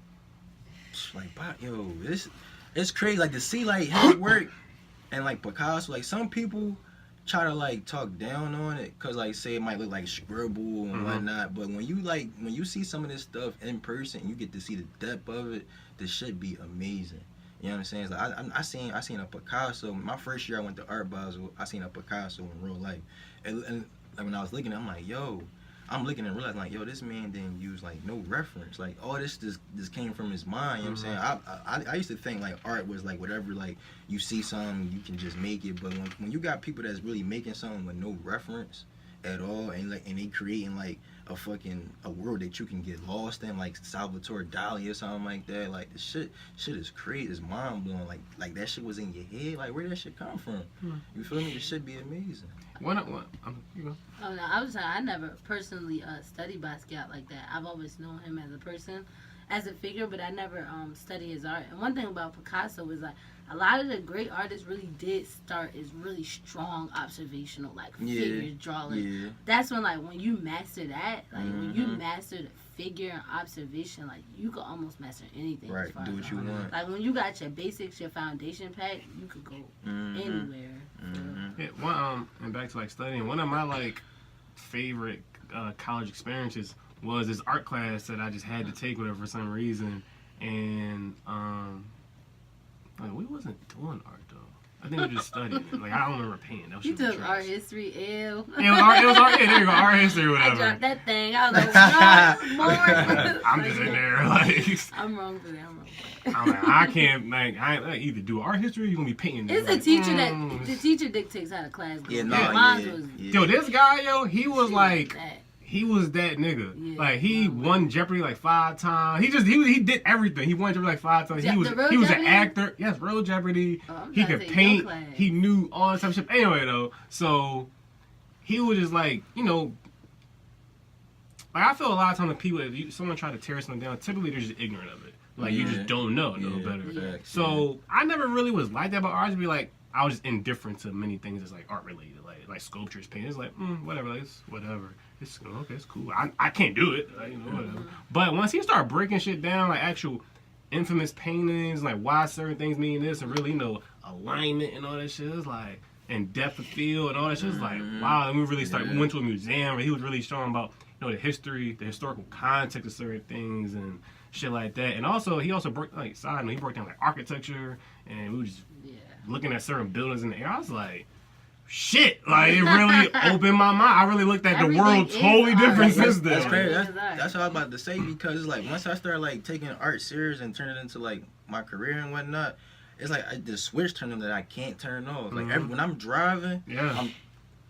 it's crazy. Like to see like his work and like Picasso. Like some people try to like talk down on it because like say it might look like scribble and whatnot, but when you see some of this stuff in person, you get to see the depth of it. This shit be amazing. You know what I'm saying? It's like I seen a Picasso. My first year I went to Art Basel. I seen a Picasso in real life, and like when I was looking, I'm like, yo. I'm looking and realizing like, yo, this man didn't use like no reference. Like all this just came from his mind. You know what I'm saying? I used to think like art was like whatever, like you see something, you can just make it. But when you got people that's really making something with no reference at all, and they creating like a world that you can get lost in, like Salvatore Dali or something like that. Like the shit is crazy. It's mind blowing. Like that shit was in your head. Like where did that shit come from? You feel me? This shit be amazing. You know. Oh no, I was saying I never personally studied Basquiat like that. I've always known him as a person, as a figure, but I never studied his art. And one thing about Picasso is like a lot of the great artists really did start as really strong observational like figure drawing. Yeah. That's when you master that, like when you master the figure and observation, like you could almost master anything. Right, as far do as what you want. Like when you got your basics, your foundation packed, you could go anywhere. Yeah, and back to like studying. One of my like favorite college experiences was this art class that I just had to take whatever for some reason, and we wasn't doing art though. I think we were just studying. Like I don't remember paying. That You took art history, ew. It was art. Yeah, there you go, art history, or whatever. I dropped that thing. I was like, more. I'm just in there like. I'm wrong for that. I'm like, I can't like I either do art history or you're gonna be painting. It's a teacher that the teacher dictates how the class goes. Yo, this guy, he was like. He was that nigga. Yeah, like he won Jeopardy like 5 times. He did everything. He won Jeopardy like 5 times. He was an actor. Yes, real Jeopardy. He could paint. He knew all that type of shit. Anyway though, so he was just like, like I feel a lot of times when people, if someone try to tear something down, typically they're just ignorant of it. Like you just don't know no better. Exactly. So I never really was like that about art. I'd be like, I was just indifferent to many things that's like art related, like sculptures, painting. It's like whatever, like it's whatever. It's okay, it's cool. I can't do it, like, whatever. But once he started breaking shit down, like actual infamous paintings, like why certain things mean this, and really, alignment and all that shit, it's like, and depth of field and all that shit, it's like, wow. And we really started. We went to a museum where he was really showing about, the history, the historical context of certain things and shit like that. And also, he broke, like, side note, he broke down like architecture, and we were just looking at certain buildings in the air. I was like, shit, like it really opened my mind. I really looked at the world totally different since then. That's crazy. That's what I was about to say, because it's like once I started like taking art serious and turning it into like my career and whatnot, it's like the switch turned on that I can't turn off. Like Mhm. when I'm driving, Yeah.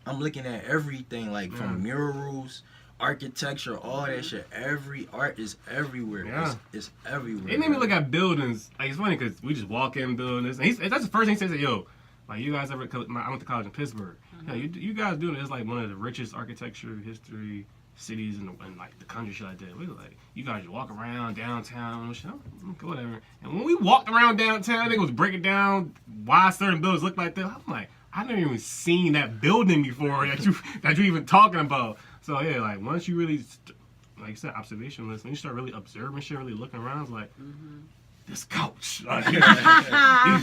I'm looking at everything, like from Yeah. murals, architecture, all that shit. Every art is everywhere. Yeah. It's everywhere. It made me look at buildings. Like, it's funny because we just walk in buildings. And that's the first thing he says. Yo, like, you guys ever? I went to college in Pittsburgh. Yeah, you guys doing it. It's like one of the richest architecture history cities in like the country. Shit like that. We were like, you guys just walk around downtown and shit. Whatever. And when we walked around downtown, they was breaking down why certain buildings look like that. I'm like, I've never even seen that building before that you even talking about. So yeah, like once you really, like you said, observationalist, when you start really observing shit, really looking around, it's like this couch, like, these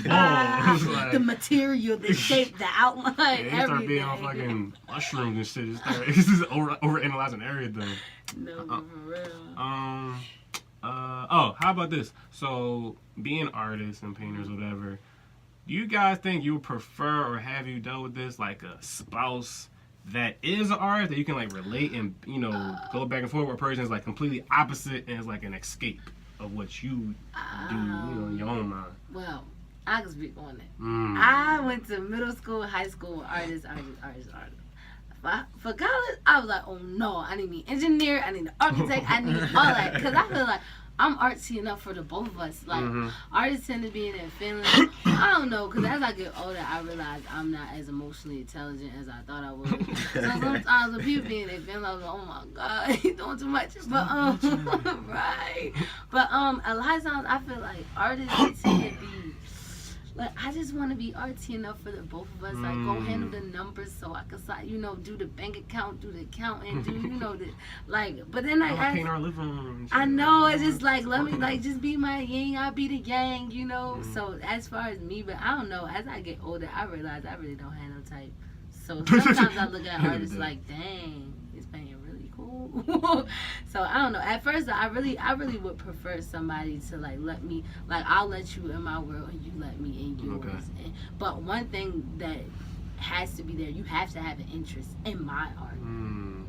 walls, like, the material, the shape, the outline, yeah, you start everything. being on fucking mushrooms and shit. It's just over analyzing everything. No, for real. Oh, how about this? So being artists and painters, whatever. Do you guys think you would prefer, or have you dealt with this, like a spouse that is an artist that you can like relate and go back and forth with a person is like completely opposite and is like an escape of what you do, in your own mind? Well, I can speak on it. Mm. I went to middle school, high school, artist. For college, I was like, oh no, I need me engineer, I need an architect, I need all that, because I feel like I'm artsy enough for the both of us. Like, artists tend to be in their feelings. I don't know, because as I get older, I realize I'm not as emotionally intelligent as I thought I was. So sometimes when people be in their feelings, I was like, oh my God, he's doing too much. But, right. But, a lot of times, I feel like artists tend to be, like, I just want to be artsy enough for the both of us. Like, go handle the numbers so I can, do the bank account, do the accounting, but then I paint our living room. I know, it's just like, let me, like, just be my yin, I'll be the yang, So, as far as me, but I don't know, as I get older, I realize I really don't have no type. So, sometimes I look at artists like, dang, he's painting really cool. So, I don't know. At first, I really would prefer somebody to, like, let me, like, I'll let you in my world and you let me in yours. Okay. But one thing that has to be there, you have to have an interest in my art.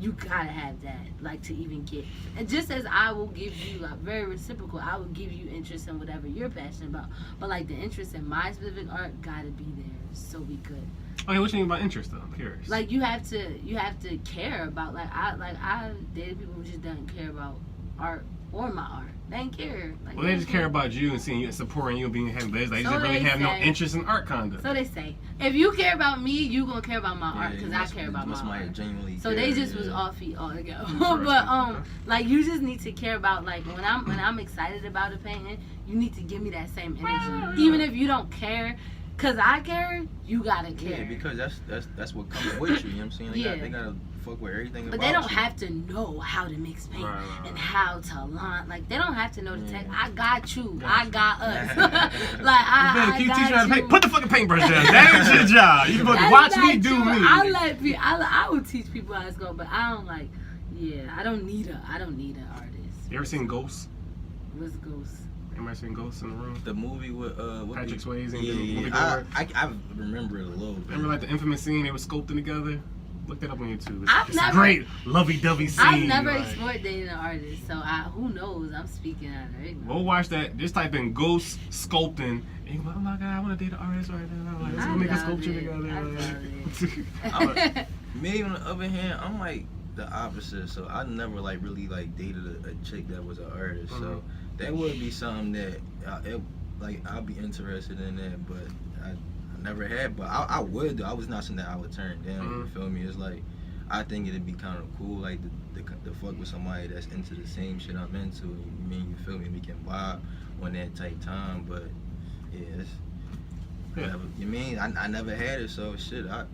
You gotta have that, like, to even get. And just as I will give you, like, very reciprocal, I will give you interest in whatever you're passionate about. But, like, the interest in my specific art gotta be there so we could. Okay, what you think about interest though? I'm curious. Like, you have to care about, I dated people who just doesn't care about art or my art. They ain't care. Like, well, they just care about you and seeing you and supporting you and being happy. They just So really they have no say. interest in art conduct. So they say, if you care about me, you gonna care about my art because I care about my art. So they just was off feet altogether. But like, you just need to care about, like, when I'm excited about a painting, you need to give me that same energy, even if you don't care. Cause I care, you gotta care. Yeah, because that's what comes with you. You know what I'm saying? They gotta fuck with everything. But about they don't you. have to know how to mix paint Right. and how to line. Like, they don't have to know the tech. I got you. I got us. Like, I keep got teaching how to you. paint. Put the fucking paintbrush down. That ain't your job. You supposed to watch me do me. I would teach people how it's going, but I don't like. Yeah, I don't need an artist. You ever seen Ghosts? What's Ghost? Anybody seen Ghosts in the Room? The movie with Patrick Swayze and yeah. I remember it a little bit. Remember like the infamous scene they were sculpting together? Look that up on YouTube. It's I've a great lovey-dovey scene. I've never like, explored dating an artist, so who knows? I'm speaking out of ignorance. Go watch that. Just type in Ghost Sculpting. And you're like, oh my God, I want to date an artist right now. Like, let's go make a sculpture together. Me, on the other hand, I'm like the opposite. So I never like really like dated a chick that was an artist. So that would be something that I'd be interested in that, but I never had. But I would though. I was not something that I would turn down. You feel me? It's like I think it'd be kind of cool, like to fuck with somebody that's into the same shit I'm into. You feel me? We can vibe on that type time. But yeah, whatever. You mean I never had it, so shit. I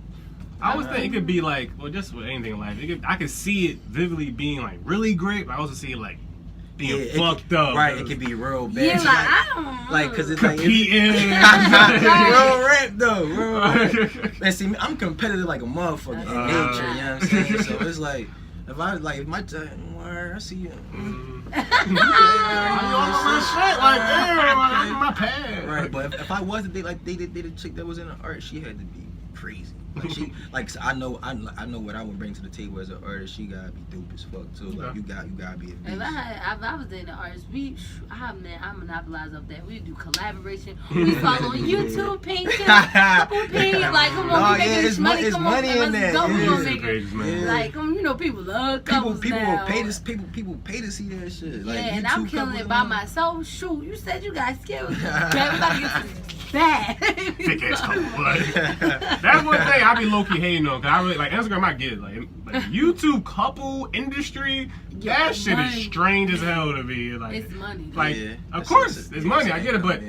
always think it could be like, well, just with anything in life, I could see it vividly being like really great, but I also see it like being fucked up. Right, it could be real bad. Yeah, so like, I don't know. Like, cause it's competing. real rap though. Real rap. And see, I'm competitive like a motherfucker in nature. You know what I'm saying? So it's like, if my I see you. I'm on my shit, like, damn, I'm on my pad. Right, but if I was to date a chick that was in the art, she had to be crazy. Like she, like I know what I would bring to the table as an artist. She gotta be dope as fuck too. Like you gotta be a beast. If I was dating an artist, I monopolize up that. We do collaboration. We follow on YouTube, painting, couple painting. Like, come on, we making this money. It's Come on, money in let's that. go. We Yeah. gonna make it. Like, you know, people love couples People now. will pay this. People pay to see that shit. Like, yeah, and YouTube I'm killing couples it by and all. myself. Shoot, you said you got skills. We about to get to this bad. Thick ass couple. Like, that's one thing I be low key hating on. Cause I really like Instagram. I get it. Like YouTube couple industry. Yeah, that shit money. is strange as hell to me. Like It's money. Like Yeah. of course it's money. I get it, but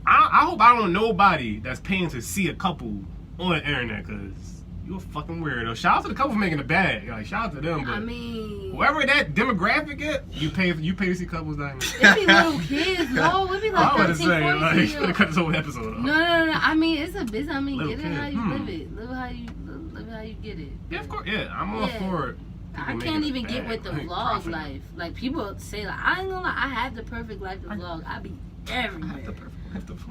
I hope I don't know nobody that's paying to see a couple on the internet. Cause you a fucking weirdo. Shout out to the couple for making a bag. Like shout out to them. But I mean, whoever that demographic is, you pay to see couples down it be little kids, no. It be like I was 13, about to say, 14 like, year you gonna cut this whole episode off. No. I mean, it's a business. I mean, Little get it how kid. you live it. Live how you get it. Yeah, of course. Yeah, I'm all Yeah. for it. I People can't making even a get bag, with the like, vlog profit. life. Like people say, like I ain't gonna lie, I have the perfect life to vlog. I be everywhere,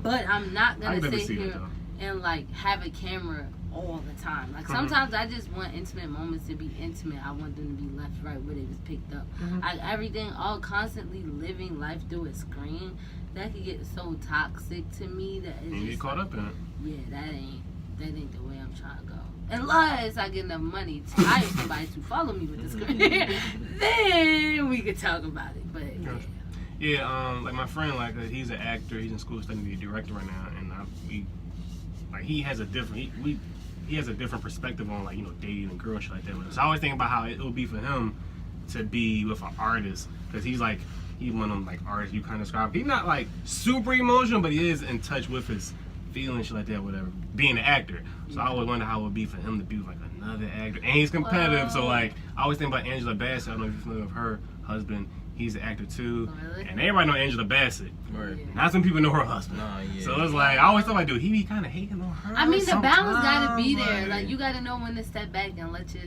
but I'm not I gonna never sit see that here though. and like have a camera all the time. Like sometimes I just want intimate moments to be intimate. I want them to be left, right, where they was picked up. Like everything, all constantly living life through a screen, that could get so toxic to me that it's And you just get caught like, up in it. yeah, that ain't the way I'm trying to go. Unless I get enough money to hire somebody to follow me with the screen, then we could talk about it. But yeah. Yeah, like my friend, like he's an actor. He's in school studying to be a director right now, and he has a different he has a different perspective on like dating and girl shit like that. So I always think about how it would be for him to be with an artist because he's one of them like artists you kind of describe. He's not like super emotional, but he is in touch with his feelings, shit like that, whatever. Being an actor, so I always wonder how it would be for him to be with like another actor, and he's competitive. So like I always think about Angela Bassett. I don't know if you're familiar with her husband. He's an actor too, Really? and everybody know Angela Bassett. Right. Not some people know her husband. Nah, yeah. So it's like I always thought like, dude, he be kind of hating on her. I mean, the balance gotta be sometimes, there. Like you gotta know when to step back and let your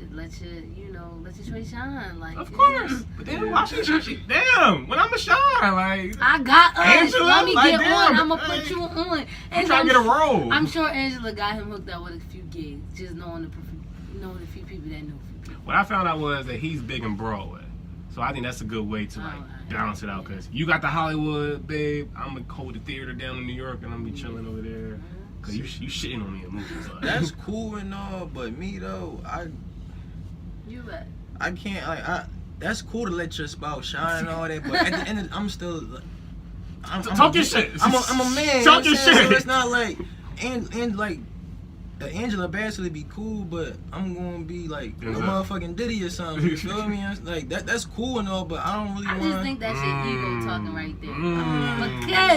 choice shine. Like Of course, but then why she damn when I'm a shine like I got us. Angela, Let me like, get damn, on. I'm gonna hey. put you on. I'm And trying to get a role. I'm sure Angela got him hooked up with a few gigs, just knowing a few people that know a few people. What I found out was that he's big in Broadway, so I think that's a good way to like balance it out. Cause you got the Hollywood, babe. I'm gonna hold the theater down in New York, and I'm gonna be chilling over there. Cause you shitting on me in movies. Like. That's cool and all, but me though, You bet. I can't like that's cool to let your spouse shine and all that, but at the end I'm still Talk your shit. I'm a man. Talk you know your what I'm saying? shit. So it's not like and like Angela Bassett would be cool, but I'm gonna be like a motherfucking Diddy or something. You feel me? Like that's cool and all, but I don't really I want. just think that's your ego talking right there.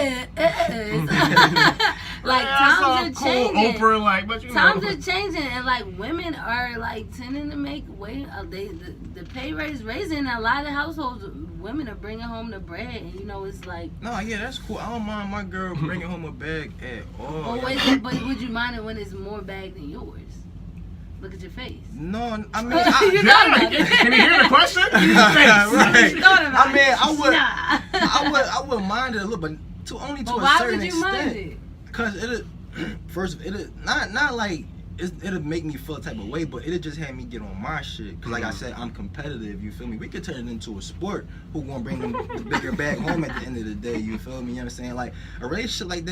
Because like times are changing. Oprah, like, but you Times know. are changing, and like women are like tending to make way. The pay raise raising. A lot of households, women are bringing home the bread, and it's like. No, yeah, that's cool. I don't mind my girl bringing home a bag at all. But would you mind it when it's more bag than yours? Look at your face. No, I mean, You thought about it. Can you hear the question? right. You thought about I mean, Nah. I would mind it a little, but only to But a why certain would you extent. mind it? Cause it'll not like it'll make me feel a type of way, but it'll just have me get on my shit. Cause like I said, I'm competitive. You feel me? We could turn it into a sport. Who gonna bring the bigger bag home at the end of the day? You feel me? You know what I'm saying? Like a relationship like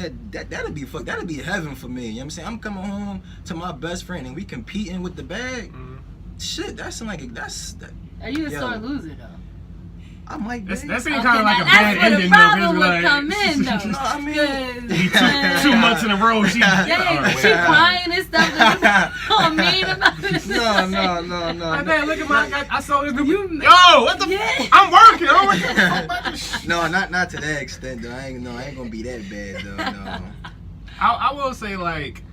that'll be that'll be heaven for me. You know what I'm saying? I'm coming home to my best friend and we competing with the bag. Shit, that's like that. Are you a sore loser though? I might be. That seems kind of like a bad that's ending. where the problem though, would come in though. No, I mean, 2 months in a row, she She crying and stuff. Oh, mean about it. No. My dad, look at I saw this new. You- Yo, what the? Yeah. I'm working. No, not to that extent though. I ain't gonna be that bad though. No. I will say like,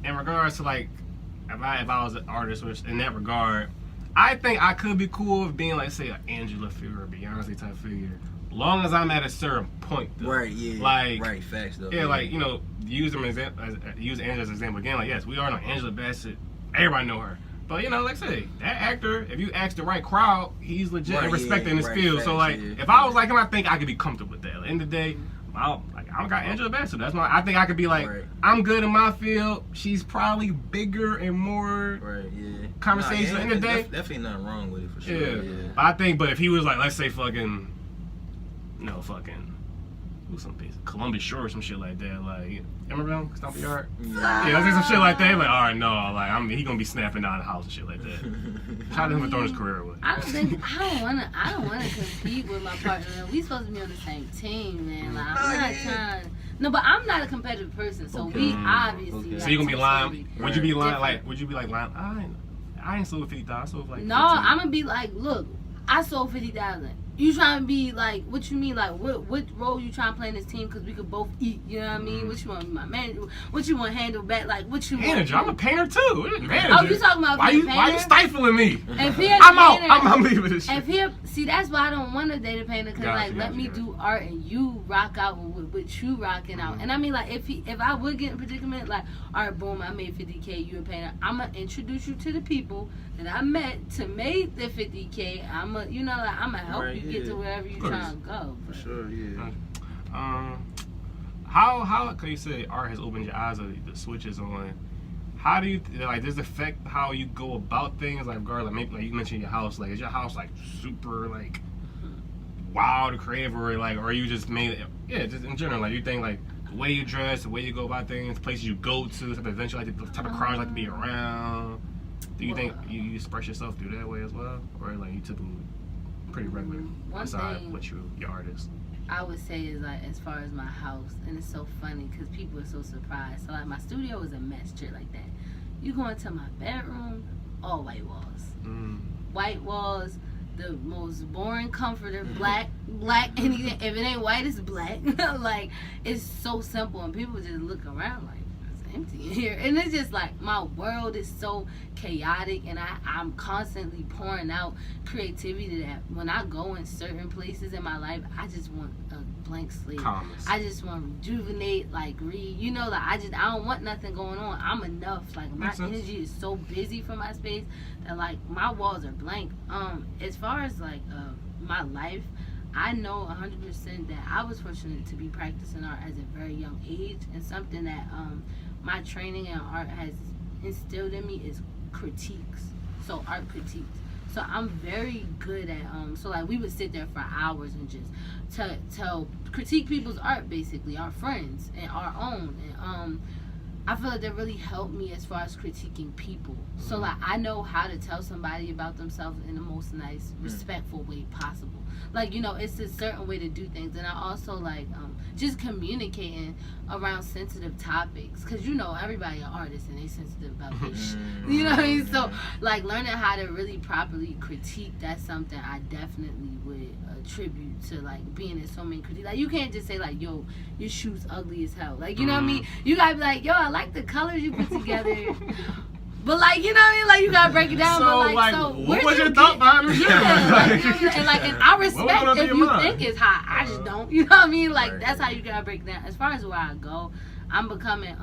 in regards to like, if I was an artist or in that regard, I think I could be cool with being like say an Angela figure or Beyonce type figure, long as I'm at a certain point. Though. Right. Yeah. Like right. Facts though. Yeah, like use them use Angela as an example again. Like yes, we are on Angela Bassett. Everybody know her. But like I say, that actor, if you ask the right crowd, he's legit and respected in his field. Facts, so like, yeah. if I was like him, I think I could be comfortable with that. At the end of the day, I don't got Angela Bassett. That's my. I think I could be like, Right. I'm good in my field. She's probably bigger and more Right, yeah. conversation. Nah, At the end of the day, definitely nothing wrong with it for sure. yeah. Yeah. But I think, but if he was like, let's say fucking, who's some place, Columbus Shore or some shit like that. Like, remember them? Stomp the Yard. Yeah, let's say some shit like that. Like, all right, no, like he gonna be snapping down the house and shit like that. Trying to him throwing his career away. I don't wanna compete with my partner. We supposed to be on the same team, man. Like, I'm not trying. No, but I'm not a competitive person, so we obviously. Okay. So you gonna be lying? Would you be lying? Different. Like, would you be like lying? I ain't sold 50,000. I sold like. No, 15. I'm gonna be like, look, I sold 50,000. You trying to be like, what you mean? Like, what role you trying to play in this team? Because we could both eat. You know what I mean? What you want to be my manager? What you want to handle back? Like, what you Manager, want? I'm a painter too. Manager. Oh, you talking about why being you a why you painter? stifling me? If he a I'm out. painter- I'm leaving this shit. If he, see, that's why I don't want to date a painter. Cause Gotcha, let me gotcha. do art and you rock out with what you rocking out. And I mean, like, if I would get in a predicament, like, all right, boom, I made 50K, you a painter. I'm gonna introduce you to the people that I met to make the 50K. I'm gonna help Right, you get yeah. to wherever you Of course. trying to go. For sure, yeah. How can you say art has opened your eyes or the switches on? How do you like? Does it affect how you go about things? Like, regardless, like you mentioned your house. Like, is your house like super like wild or creative, or like, or you just made it? Yeah, just in general. Like, you think like the way you dress, the way you go about things, places you go to, the type of events you like, the type of crowds you like to be around. Do you think you express yourself through that way as well, or like you typically pretty regular One aside thing- what your artist? I would say is like as far as my house, and it's so funny because people are so surprised. So like my studio is a mess, shit like that. You go into my bedroom, all white walls, white walls, the most boring comforter, black, anything. If it ain't white, it's black. Like it's so simple, and people just look around like it's empty in here, and it's just like my world is so chaotic, and I'm constantly pouring out creativity that when I go in certain places in my life, I just want a blank slate. Calmness. I just want to rejuvenate, like read, like I don't want nothing going on. I'm enough. Like my Makes sense. energy is so busy for my space that like my walls are blank. As far as like my life, I know 100% that I was fortunate to be practicing art as a very young age, and something that my training in art has instilled in me is critiques. So art critiques. So I'm very good at so like we would sit there for hours and just critique people's art, basically our friends and our own, and I feel like that really helped me as far as critiquing people. So like I know how to tell somebody about themselves in the most nice, respectful way possible. Like, it's a certain way to do things, and I also like just communicating around sensitive topics, because everybody an artist and they sensitive about this shit. You know what I mean? So like learning how to really properly critique, that's something I definitely would attribute to like being in so many critiques. Like you can't just say like, yo, your shoes ugly as hell. Like, you know what I mean? You gotta be like, yo, I like the colors you put together. But like, you know what I mean? Like you gotta break it down. So, but like, so what was your thought behind this? Yeah, like, and I What was going respect through if your you mind? think it's hot. I just don't. You know what I mean? Like Right. that's how you gotta break it down. As far as where I go, I'm becoming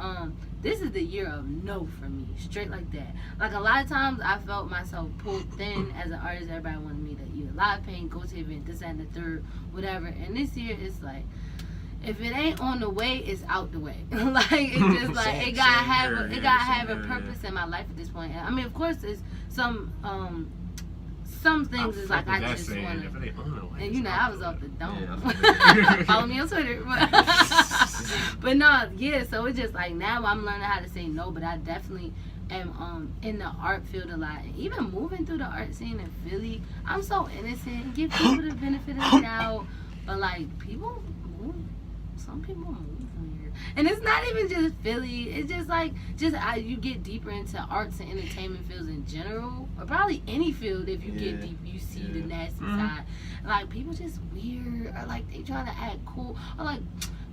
this is the year of no for me. Straight like that. Like a lot of times I felt myself pulled thin as an artist. Everybody wanted me to eat a lot of paint, go to the event, this, that, and the third, whatever. And this year it's like, if it ain't on the way, it's out the way. Like it's just like it gotta have a purpose in my life at this point. And, I mean, of course, there's some things is like I just want to. And I was off the dome. Yeah, Follow me on Twitter. But no, yeah. So it's just like now I'm learning how to say no. But I definitely am in the art field a lot. And even moving through the art scene in Philly, I'm so innocent. Give people the benefit of the doubt. But like people move. Some people move from here, and it's not even just Philly. It's just like you get deeper into arts and entertainment fields in general, or probably any field. If you get deep, you see the nasty side. Like people just weird, or like they trying to act cool, or like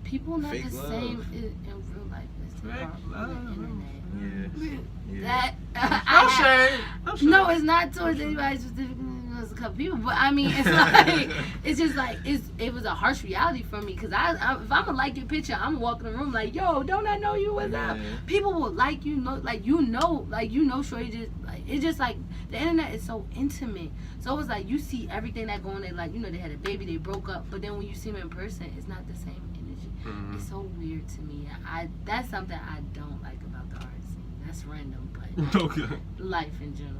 people not Fake the love. same in real life as they Fake are on the internet. Yeah. No shade. No, it's not towards anybody specifically. There's a couple people, but I mean, it's like it's just like it was a harsh reality for me, because if I'm gonna like your picture, I'm walking the room like, yo, don't I know you? What's up? People will like you, Shorty just like it's just like the internet is so intimate. So it's like you see everything that going there, like they had a baby, they broke up, but then when you see them in person, it's not the same energy. Mhm. It's so weird to me. That's something I don't like about the art scene. That's random, but Okay. life in general.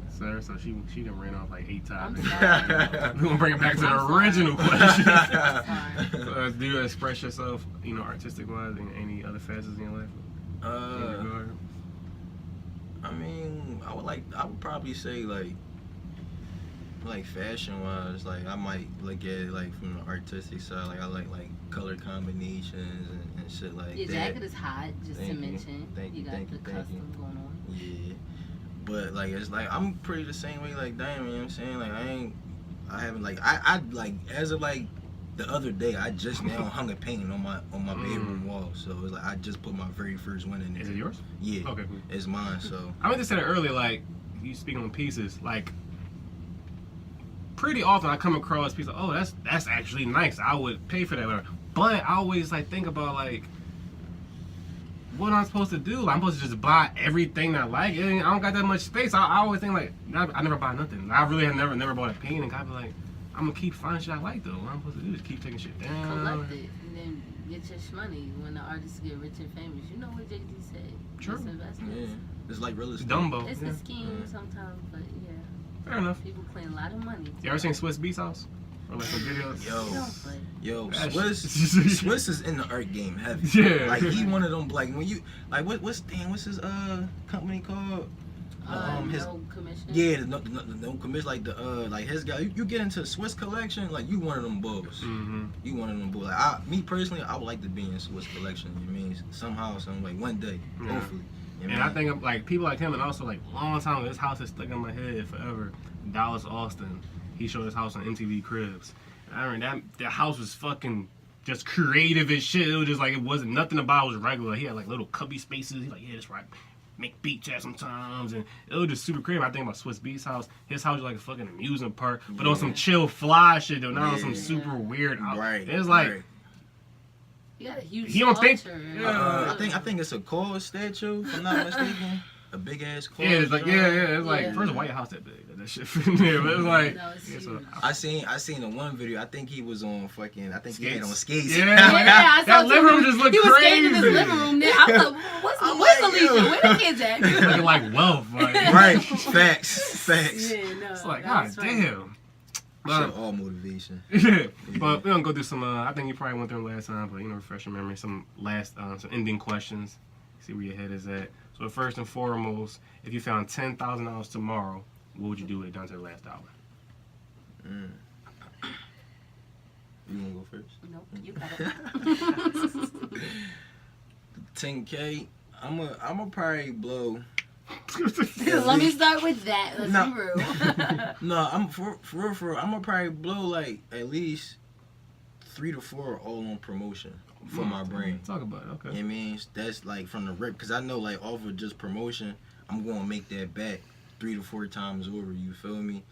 Sir, so she done ran off like 8 I'm times. sorry. We're gonna bring it back to the I'm sorry. original question. I'm sorry. So, do you express yourself, artistic wise, in any other facets in your life? I mean, I would probably say like fashion wise, like I might look at it like from the artistic side, like I like color combinations and shit like Your that. jacket is hot, just Thank to you. mention. Thank you, You got thank the you, thank custom you. going on. Yeah, but like it's like I'm pretty the same way like Diamond. You know what I'm saying? Like I haven't like I like as of like the other day I just now hung a painting on my bedroom wall. So it's like I just put my very first one in there. Is it yours? Yeah. Okay, cool. It's mine. So I meant to say that earlier, like, you speaking on pieces, like, pretty often I come across pieces, oh, that's actually nice. I would pay for that, whatever. But I always, like, think about, like, what I'm supposed to do. Like, I'm supposed to just buy everything I like. I don't got that much space. I always think, like, I never buy nothing. I really have never bought a painting. I'd be like, I'm going to keep finding shit I like, though. What I'm supposed to do is keep taking shit down. Collect it and then get your money. When the artists get rich and famous, you know what Jay-Z said. True. It's investments. yeah, it's like real estate. Dumbo. It's Yeah. a scheme Yeah. sometimes, but yeah. Fair enough. People clean a lot of money. You ever seen Swiss Beats House? Or, like, some videos? Yo, That Swiss is in the art game heavy. Yeah. Like he one of them like when you like what's his company called? His No commission. yeah, no commission like the like his guy. You get into Swiss collection, like you one of them bulls. Mm-hmm. You one of them bulls. Like me personally, I would like to be in Swiss collection. You mean somehow, some like one day, Yeah. hopefully. You And mean? I think of, like, people like him, and also like long time ago, this house is stuck in my head forever. Dallas Austin, he showed his house on MTV Cribs. And I remember that house was fucking just creative as shit. It was just like it wasn't nothing about it was regular. He had like little cubby spaces. He's like, yeah, that's right. Make beats at sometimes, and it was just super creative. I think about Swiss Beats house. His house was like a fucking amusement park, but on some chill fly shit though, not on some Yeah. super weird. Right. It's like. right. You got a huge He don't think- sculpture. Yeah. I think it's a coal statue, if I'm not mistaken. A big ass coal. Yeah, it's like it's like Yeah. first of all, your house that big, that shit fit in there, but it's like No, it's yeah, so, huge. I seen in one video. I think he was on fucking. I think he had Skates. on skates. Yeah, Yeah, like I saw that living room too. just looked He was crazy. skating in his living room there. I was like, I'm where's like, Alicia? yo. Where the kids at? Looking like wealth, like Right. Facts. Yeah, no. It's like that god was funny. damn. Shit, all motivation. Yeah, but we're gonna go through some. I think you probably went through them last time, but refresh your memory. Some last, some ending questions. See where your head is at. So first and foremost, if you found $10,000 tomorrow, what would you do with it down to the last dollar? You wanna go first? Nope, you got it. 10K. I'ma probably blow. Let me start with that. Let's No. be real. No, I'm for real. I'm gonna probably blow like at least 3 to 4 all on promotion for my brain. Talk about it. Okay. You know what I mean? That's like from the rip, because I know like off of just promotion, I'm gonna make that back 3 to 4 times over. You feel me?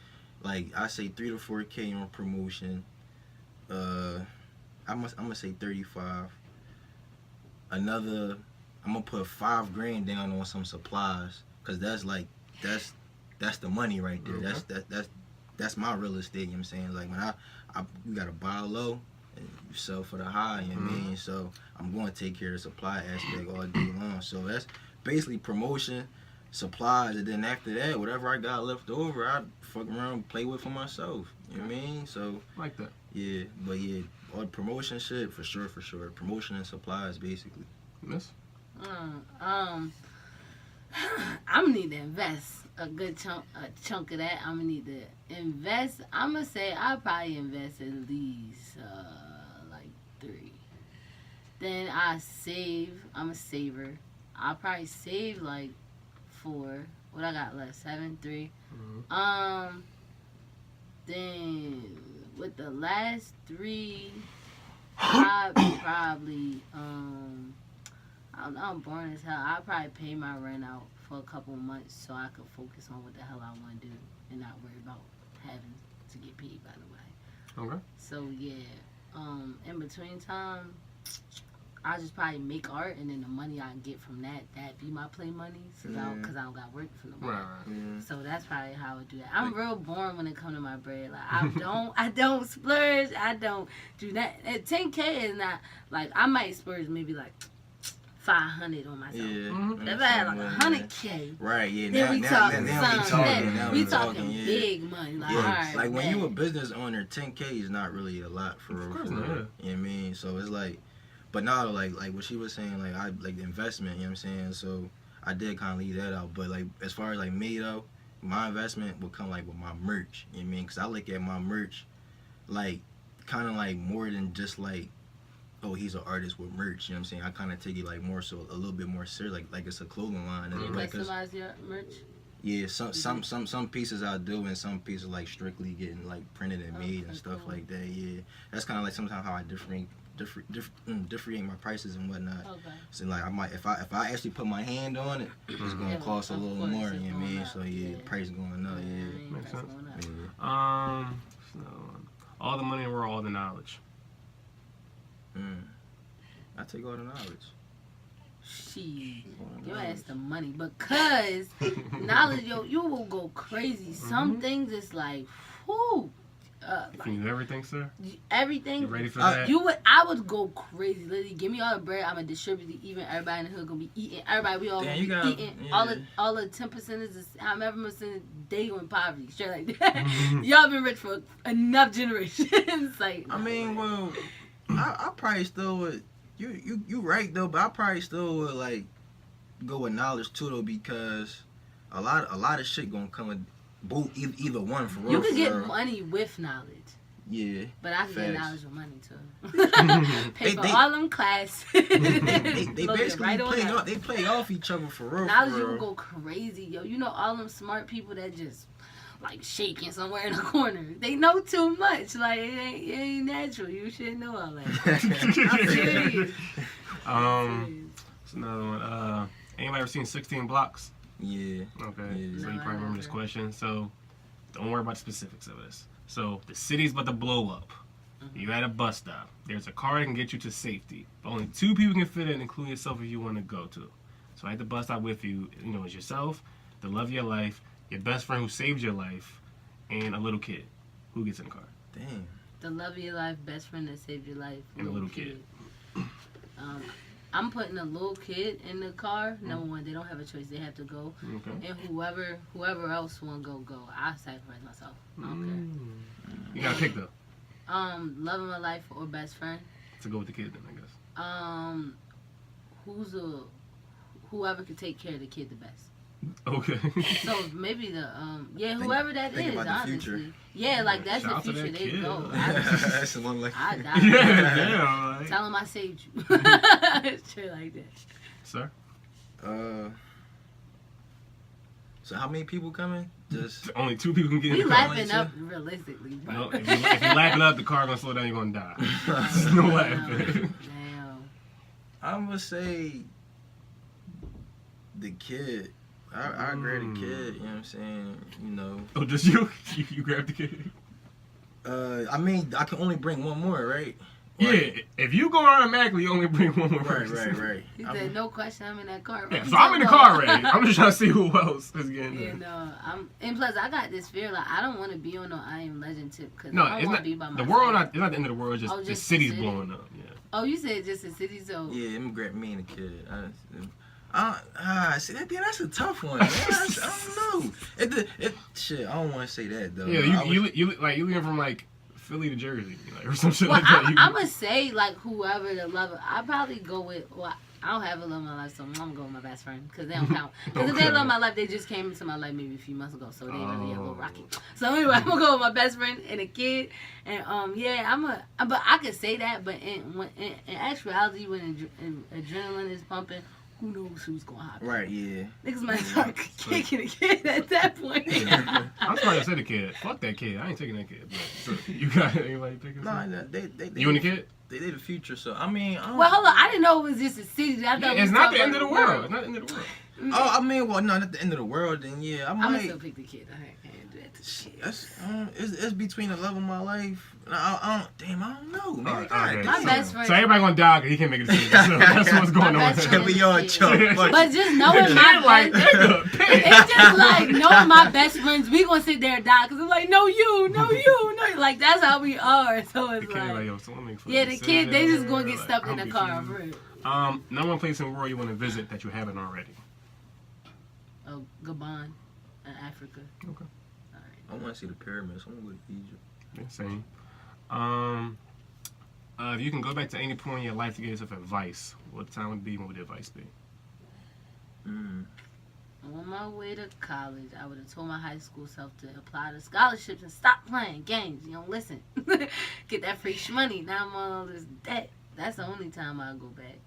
Like I say 3 to 4K on promotion. I'm gonna say 35. I'm gonna put $5,000 down on some supplies, cause that's the money right there. Okay. That's my real estate. You know what I'm saying? Like when you gotta buy low and you sell for the high. You know what I mean? So I'm going to take care of the supply aspect all day long. So that's basically promotion, supplies, and then after that, whatever I got left over, I fuck around and play with for myself. You know what I mean? So Like that. yeah, but yeah, all the promotion shit for sure. Promotion and supplies basically. Miss? I'm gonna need to invest a good chunk of that. I'm gonna need to invest. I'm gonna say I'll probably invest at least like 3. Then I save. I'm a saver. I'll probably save like 4. What I got left? 7, 3. Mm-hmm. Then with the last 3, I probably I'm boring as hell. I'll probably pay my rent out for a couple months so I could focus on what the hell I want to do and not worry about having to get paid by the way. Okay. So yeah, in between time, I'll just probably make art, and then the money I get from that be my play money, because I don't got work for the money. Right. So that's probably how I would do that. I'm real boring when it comes to my bread. Like I don't splurge. I don't do that. At 10K is not like I might splurge maybe like 500 on myself. Yeah. If I had like 100K, right? Yeah. then we talking something. Now We talking big money. Like, all right, like when you a business owner, 10K is not really a lot for real. Of course You not. know what I mean? So it's like, but now like what she was saying, like I like the investment. You know what I'm saying? So I did kind of leave that out. But like as far as like me though, my investment would come like with my merch. You know what I mean? Because I look at my merch like kind of like more than just like, oh, he's an artist with merch. You know what I'm saying? I kind of take it like more so a little bit more serious, like it's a clothing line. You customize your merch? Yeah, some pieces I do, and some pieces like strictly getting like printed and made and stuff like that. Yeah, that's kind of like sometimes how I differentiate my prices and whatnot. Okay. So like I might if I actually put my hand on it, it's gonna cost a little more. You know what I mean? So yeah, the price going up. Yeah, Makes sense. yeah. So, all the money in the world, all the knowledge. I take all the knowledge. Shit, you ask the money because knowledge, you will go crazy. Some things is like, whoo. If you knew everything, sir. Everything. You ready for that? I would go crazy. Literally, give me all the bread. I'm gonna distribute it even. Everybody in the hood gonna be eating. Everybody, we all gonna be eating. Yeah. All the 10% is however percent they go in poverty. Straight like that. Y'all been rich for enough generations. Like. I mean, well, I probably still would. You right though, but I probably still would like go with knowledge too though, because a lot of shit gonna come with both either one for real. You can get money with knowledge. Yeah. But I can get knowledge with money too. Pay for all them classes. They basically play off each other for real. Knowledge, you can go crazy, yo. You know all them smart people that just like shaking somewhere in a corner. They know too much. Like it ain't natural. You shouldn't know all that. I'm serious. It's another one. Anybody ever seen 16 Blocks? Yeah. Okay. Yeah. So you probably remember this question. So don't worry about the specifics of this. So the city's about to blow up. You're at a bus stop. There's a car that can get you to safety. But only 2 people can fit in, including yourself if you want to go to. So at the bus stop with you, it's yourself, the love of your life, your best friend who saved your life, and a little kid. Who gets in the car? Damn. The love of your life, best friend that saved your life, and a little kid. I'm putting a little kid in the car. Number one, they don't have a choice; they have to go. Okay. And whoever else want to go. I sacrifice myself. I don't care. You gotta pick though. Love of my life or best friend. To go with the kid then, I guess. Whoever can take care of the kid the best. Okay. So maybe whoever that is, honestly. Yeah, like that's Shout the future. They kid. go. That's the one like. I die. Yeah, like. Tell him I saved you. Shit like that. Sir? So how many people coming? Just only 2 people can get in We the car. laughing up realistically, bro. No, if you laughing up, the car gonna slow down. You're gonna die. There's no laughing. Damn. I'm gonna say the kid. I grab the kid. You know what I'm saying? Oh, just you? You grab the kid? I mean, I can only bring one more, right? Yeah, if you go automatically, you only bring one more person. Right. He said, no question, I'm in that car. Yeah, so I'm in the car already. I'm just trying to see who else is getting there. And plus, I got this fear, like, I don't want to be on no I Am Legend tip, because No, I don't want to be by myself. The world, it's not the end of the world, it's just the just city's the city? blowing up. Yeah. Oh, you said just the city, so... Yeah, I'm gonna grab me and the kid. See that's a tough one. Man. I don't know. Shit, I don't want to say that though. Yeah, you leaving from like Philly to Jersey, or some shit well, like that. I'm gonna say like whoever the lover. I probably go with. Well, I don't have a love of my life, so I'm gonna go with my best friend because they don't count. Because if they love my life, they just came into my life maybe a few months ago, so they really a little rocky. So anyway, I'm gonna go with my best friend and a kid, and but I could say that, but in actuality, when adrenaline is pumping. Who knows who's gonna happen? Right, yeah. Niggas might start kicking a kid at that point. I'm sorry to say the kid. Fuck that kid. I ain't taking that kid. So you got anybody picking? No, they you and the kid? They the future, so I mean. Well, hold on. I didn't know it was just a city. It's not the end of the world. It's not the end of the world. Oh, I mean, well, not at the end of the world. Then yeah, I I'm gonna might. still pick the kid. I can't do that to shit. That's it's between the love of my life. I don't know, man. Okay. God, My damn. best friend. So everybody gonna die because he can't make a decision. So that's what's going My on. best Can friend- we all choke? Fuck But it. just knowing my like, best, nigga, pick. it's just like knowing my best friends, we gonna sit there and die because it's like, no you, no. Like that's how we are. So The it's kid like, like, yo, someone make fun yeah, of the this kid, they decision, just gonna get like, stuck in I'm the car. confused. For real. Number one place in the world you want to visit that you haven't already. Oh, Gabon, Africa. Okay. All right. I want to see the pyramids. I want to go to Egypt. Yeah, same. If you can go back to any point in your life to give yourself advice, what time would it be? What would the advice be? On my way to college, I would have told my high school self to apply to scholarships and stop playing games. You don't listen. Get that free money. Now I'm on all this debt. That's the only time I'll go back.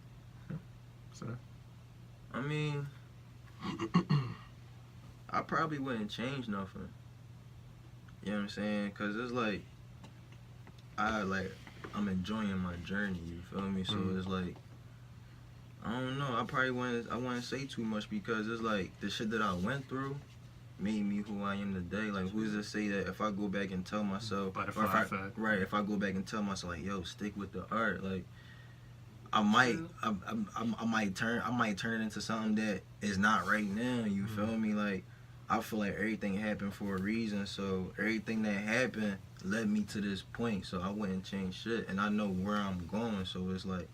So, I mean, I probably wouldn't change nothing. You know what I'm saying? Cause it's like, I'm enjoying my journey. You feel me? So it's like, I don't know. I wouldn't say too much because it's like the shit that I went through made me who I am today. Like, who's to say that if I go back and tell myself, Butterfly effect. right? If I go back and tell myself like, yo, stick with the art, like. I might turn it into something that is not right now. You feel me? Like, I feel like everything happened for a reason. So everything that happened led me to this point. So I wouldn't change shit, and I know where I'm going. So it's like,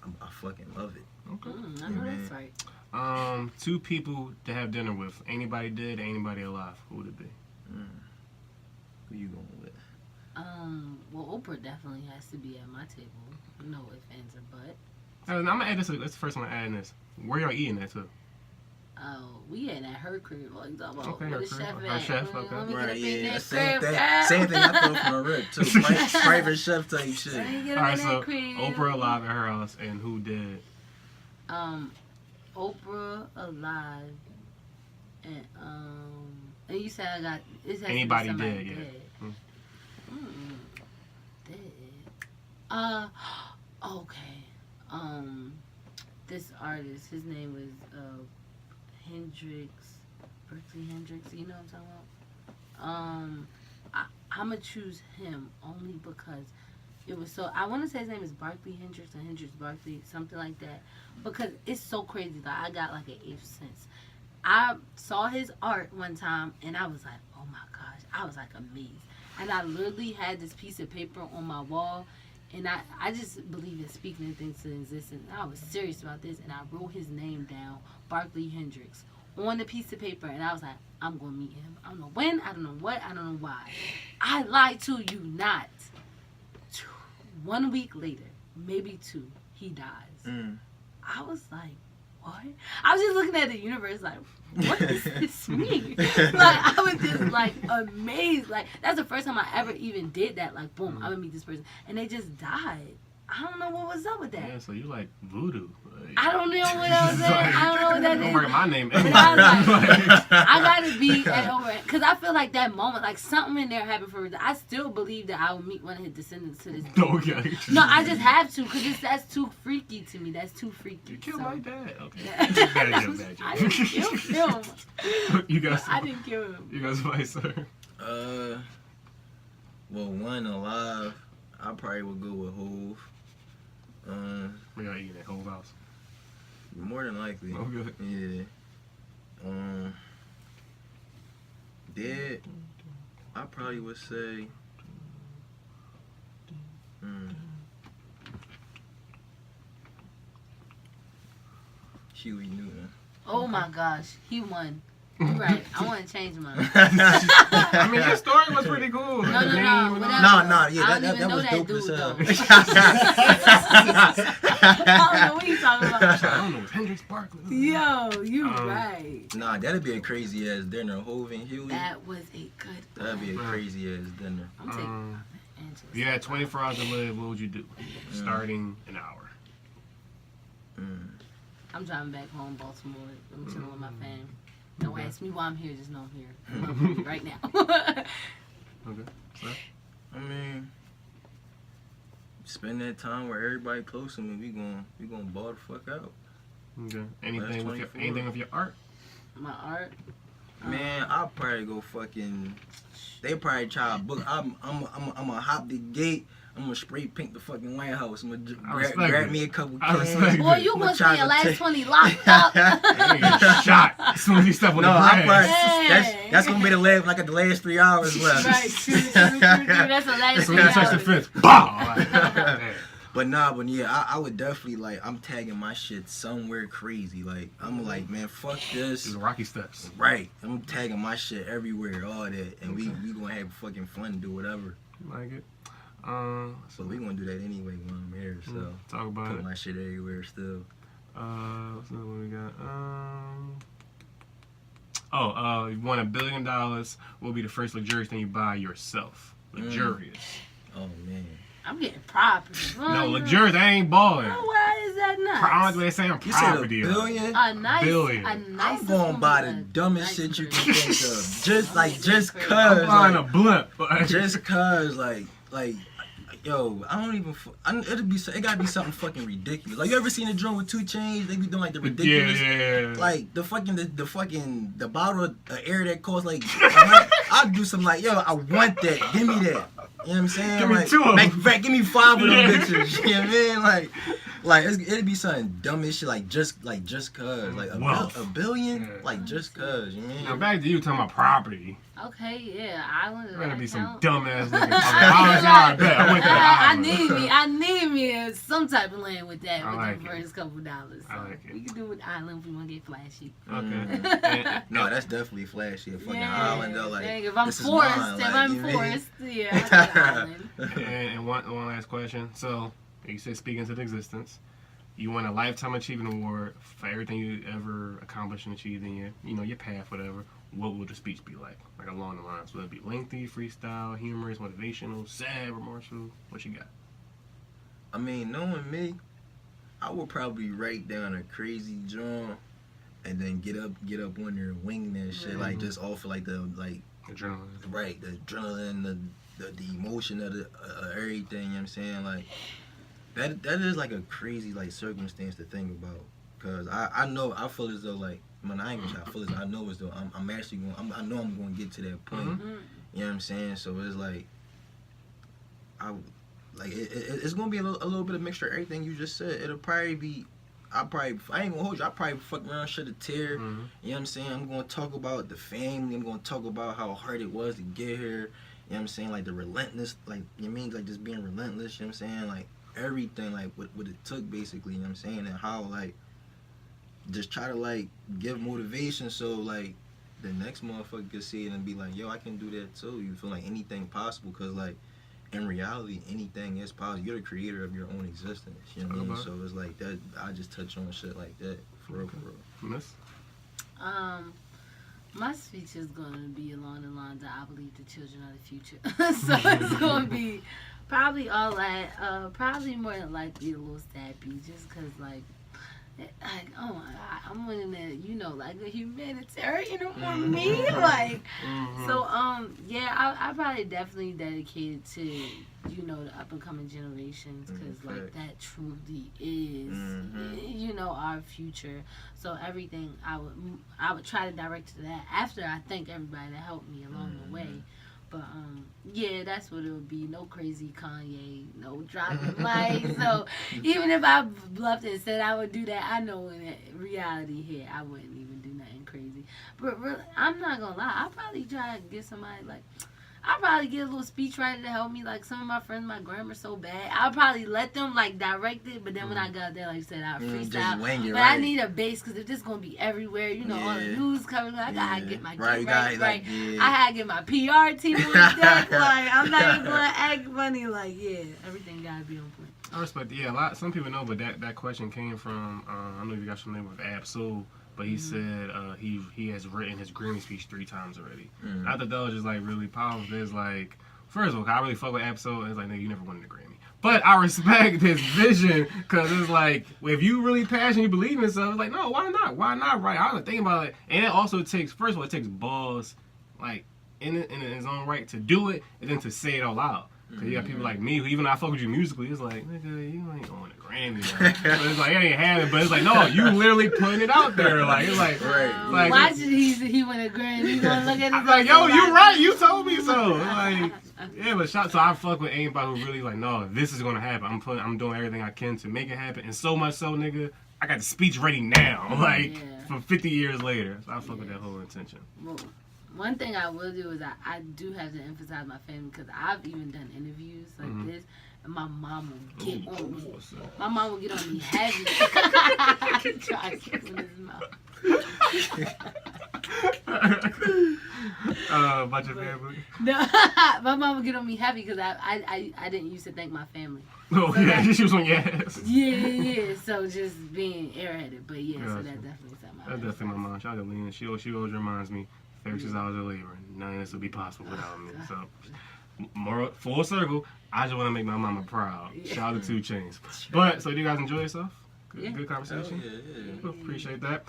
I fucking love it. okay. I know that's right. Two people to have dinner with. Anybody dead, anybody alive. Who would it be? Who you going with? Well, Oprah definitely has to be at my table. No ifs, ands, or buts. I'm gonna add this. That's the first one I'm adding this. Where y'all eating at too? Oh, we at her crib. Like, Okay, where her the chef crib. at? Her chef, okay. Let me get Right, up in yeah. that Same crib, thing. girl. Same thing I thought from a rip too. Private chef type shit. Let me get All up right, in so that crib. Oprah alive at her house, and who dead? Oprah alive, and you said I got it has Anybody to be somebody dead, yeah. dead. Dead. Okay. This artist, his name was Berkeley Hendricks. You know what I'm talking about? I'ma choose him only because it was so. I want to say his name is Barkley Hendricks or Hendricks Barkley, something like that. Because it's so crazy that I got like an eighth sense. I saw his art one time and I was like, oh my gosh, I was like amazed. And I literally had this piece of paper on my wall, and I just believe in speaking things to existence. I was serious about this, and I wrote his name down, Barkley Hendricks, on the piece of paper, and I was like, I'm going to meet him. I don't know when, I don't know what, I don't know why. I lied to you not. 1 week later, maybe 2, he dies. I was like, what? I was just looking at the universe like, what does this mean? Like, I was just like amazed. Like, that's the first time I ever even did that. Like, boom, I'm gonna meet this person. And they just died. I don't know what was up with that. Yeah, so you like voodoo. Like, I don't know what I was saying. I don't know what that don't is. worry, my name. But I was like, I gotta be at over because I feel like that moment, like something in there happened for a reason. I still believe that I will meet one of his descendants to this day. Okay. No, I just have to because that's too freaky to me. That's too freaky. You killed so. my dad. Okay. Yeah. Bad joke, bad joke. I didn't kill him. You guys. I didn't kill him. You guys, vice sir. Well, one alive, I probably would go with Hove. We gotta eat that whole house. More than likely. Oh, good. Yeah. Dead, I probably would say. Huey Newton. Oh my gosh, he won. You're right. I want to change mine. I mean, his story was pretty cool. No, The name, whatever. No, yeah, I don't that even know was that dope dude, as hell. I don't know what you talking about. I don't know. It's Hendrix Barkley. Yo, you right. Nah, that'd be a crazy ass dinner. Hove and Huey. That was a good one. That'd be a crazy ass dinner. I'm taking Angela. If you had 24 hours to live, what would you do? Starting an hour. I'm driving back home, Baltimore. I'm chilling with my fam. Don't ask me why I'm here. Just know I'm here. I'm here right now. Okay. So, I mean, spend that time where everybody close to me. We gon' ball the fuck out. okay. Anything with your 24. anything with your art? My art. Man, I'll probably go fucking. They probably try to book. I'm gonna hop the gate. I'm gonna spray paint the fucking White House. I'm gonna grab me a couple cans. Boy, you gonna spend your last 20 locked up. You get shot as soon as you step on the grass. That's gonna be the last, like at the last 3 hours left. Right, true. That's the last 3 When you hours. touch the fence, bow! But yeah, I would definitely like. I'm tagging my shit somewhere crazy. Like I'm like, man, fuck this. Do the Rocky steps. Right, I'm tagging my shit everywhere, all that, and we gonna have fucking fun and do whatever. Like it. So we gonna do that anyway when I'm here. So talk about put it. my shit everywhere still. What's another one we got? You won $1 billion. What will be the first luxurious thing you buy yourself? Luxurious. Oh man. I'm getting property. No, luxurious. I ain't balling. Why is that nuts? I don't saying You said property. $1 billion? A nice billion. I'm gonna buy the dumbest shit you can think of. Just cause. I'm buying a blimp. Just cause, like, yo, I don't even. It gotta be something fucking ridiculous. Like, you ever seen a drone with 2 chains? They be doing like the ridiculous. Yeah. Like the bottle of air that costs like. I'll do something like, yo, I want that. Give me that. You know what I'm saying? Give me like, 2 of them. Give me 5 of them bitches. You know what I mean? Like it'd be something dumb as shit. Like just cause. Like $1 billion. Yeah. Like just cause. You know what I mean? Now back to you talking about property. Okay, yeah, island. There gotta be some count? dumbass looking. I went to the island. I need me some type of land with that. I With like the first couple dollars. So I like it. we can do it with island if we want to get flashy. Okay. No, that's definitely flashy. A fucking island though. Like dang, if I'm this is forced, mine, if like, I'm you know what I mean? forced, yeah, I'll get an island. And one last question. So you said speak into the existence. You won a lifetime achievement award for everything you ever accomplished and achieved in your path, whatever. What would the speech be like? Like along the lines. Would it be lengthy, freestyle, humorous, motivational, sad, remorseful? What you got? I mean, knowing me, I would probably write down a crazy drum and then get up on there and wing that shit. Like just off of like the Adrenaline. right, the adrenaline, the emotion of everything, you know what I'm saying? Like that is like a crazy like circumstance to think about. Cause I feel as though like, man, I ain't gonna say I feel as though, I know as though I'm actually going, I know I'm going to get to that point. Mm-hmm. You know what I'm saying? So it's like, it's gonna be a little bit of mixture of everything you just said. It'll probably be, I ain't gonna hold you. I probably fuck around, shed a tear. Mm-hmm. You know what I'm saying? I'm gonna talk about the family. I'm gonna talk about how hard it was to get here. You know what I'm saying? Like the relentless, like you mean like just being relentless. You know what I'm saying? Like everything, like what it took basically. You know what I'm saying? And how like just try to like give motivation so like the next motherfucker could see it and be like, yo, I can do that too. You feel like anything possible, cause like in reality anything is possible. You're the creator of your own existence. You know what I mean? So it's like that. I just touch on shit like that for real. Miss? My speech is gonna be along the lines of I believe the children are the future. So it's gonna be probably all that. Probably more than likely a little sappy, just cause like oh my god, I'm winning that, like a humanitarian for me, like. So yeah, I probably definitely dedicated to the up and coming generations, because like that truly is our future. So everything I would try to direct to that after I thank everybody that helped me along the way. But yeah, that's what it would be. No crazy Kanye, no dropping mics. So even if I bluffed and said I would do that, I know in reality here I wouldn't even do nothing crazy. But really, I'm not gonna lie. I'll probably try to get somebody I'll probably get a little speechwriter to help me. Like some of my friends, my grammar's so bad. I'll probably let them direct it, but then when I got there, like I said, I'll freestyle. But I need a base, because if this gonna be everywhere, all the news coming, I gotta get my right. I gotta get my PR team on deck. I'm not even gonna act funny. Everything gotta be on point. I respect it. Yeah, some people know, but that question came from I don't know if you got some name with Absol. But he said he has written his Grammy speech 3 times already. I thought that was just really powerful. It's like, first of all, I really fuck with Absol. It's like, nigga, you never won the Grammy. But I respect his vision, because it's like, if you really passionate, you believe in something, it's like, no, why not? Why not? Right? I was thinking about it. And it also takes, first of all, it takes balls, in his own right to do it, and then to say it all out. Cause you got people like me who, even though I fuck with you musically, it's like, nigga, you ain't going to Grammy. But it's like, it ain't happening. But it's like, no, you literally putting it out there. Like, it's like, Right. Why should he win a Grammy? You gonna look at it? I'm like, yo, you right. You told me so. Like, yeah, but so I fuck with anybody who really like, no, this is gonna happen. I'm doing everything I can to make it happen. And so much so, nigga, I got the speech ready now. Like, for 50 years later. So I fuck with that whole intention. Well, one thing I will do is I do have to emphasize my family, because I've even done interviews like this, and my mom will get on me. My mom will get on me heavy. Try to in his mouth. About your family? No, my mom would get on me heavy because I didn't used to thank my family. Oh, so yeah, she was on your ass. Yeah. So just being airheaded. But yeah, so that definitely set my That's definitely my mom. Shout out to Lena. She always reminds me 36 hours of labor. None of this would be possible without me. So, more full circle, I just want to make my mama proud. Shout out to 2 Chainz. But, so do you guys enjoy yourself? Good conversation. Yeah. Appreciate that.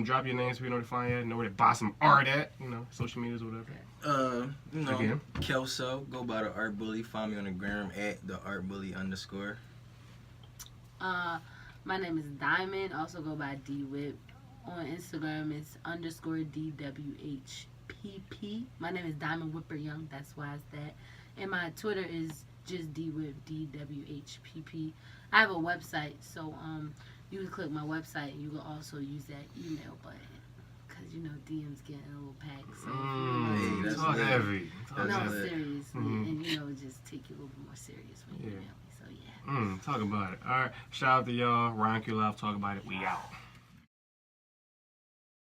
Drop your names so we know to find you. Know where to buy some art at. You know, social medias or whatever. Again. Kelso, go by the Art Bully. Find me on the gram at the Art Bully _. My name is Diamond. Also go by DWhip. On Instagram, it's _DWHPP. My name is Diamond Whipper Young. That's why it's that. And my Twitter is just DWhip, DWHPP. I have a website, so you can click my website, and you can also use that email button, because you know DM's getting a little packed. So that's talk heavy. No, seriously, and you know, just take it a little bit more serious when you email me. So yeah. Talk about it. All right, shout out to y'all. RightonQuelive, talk about it. We out.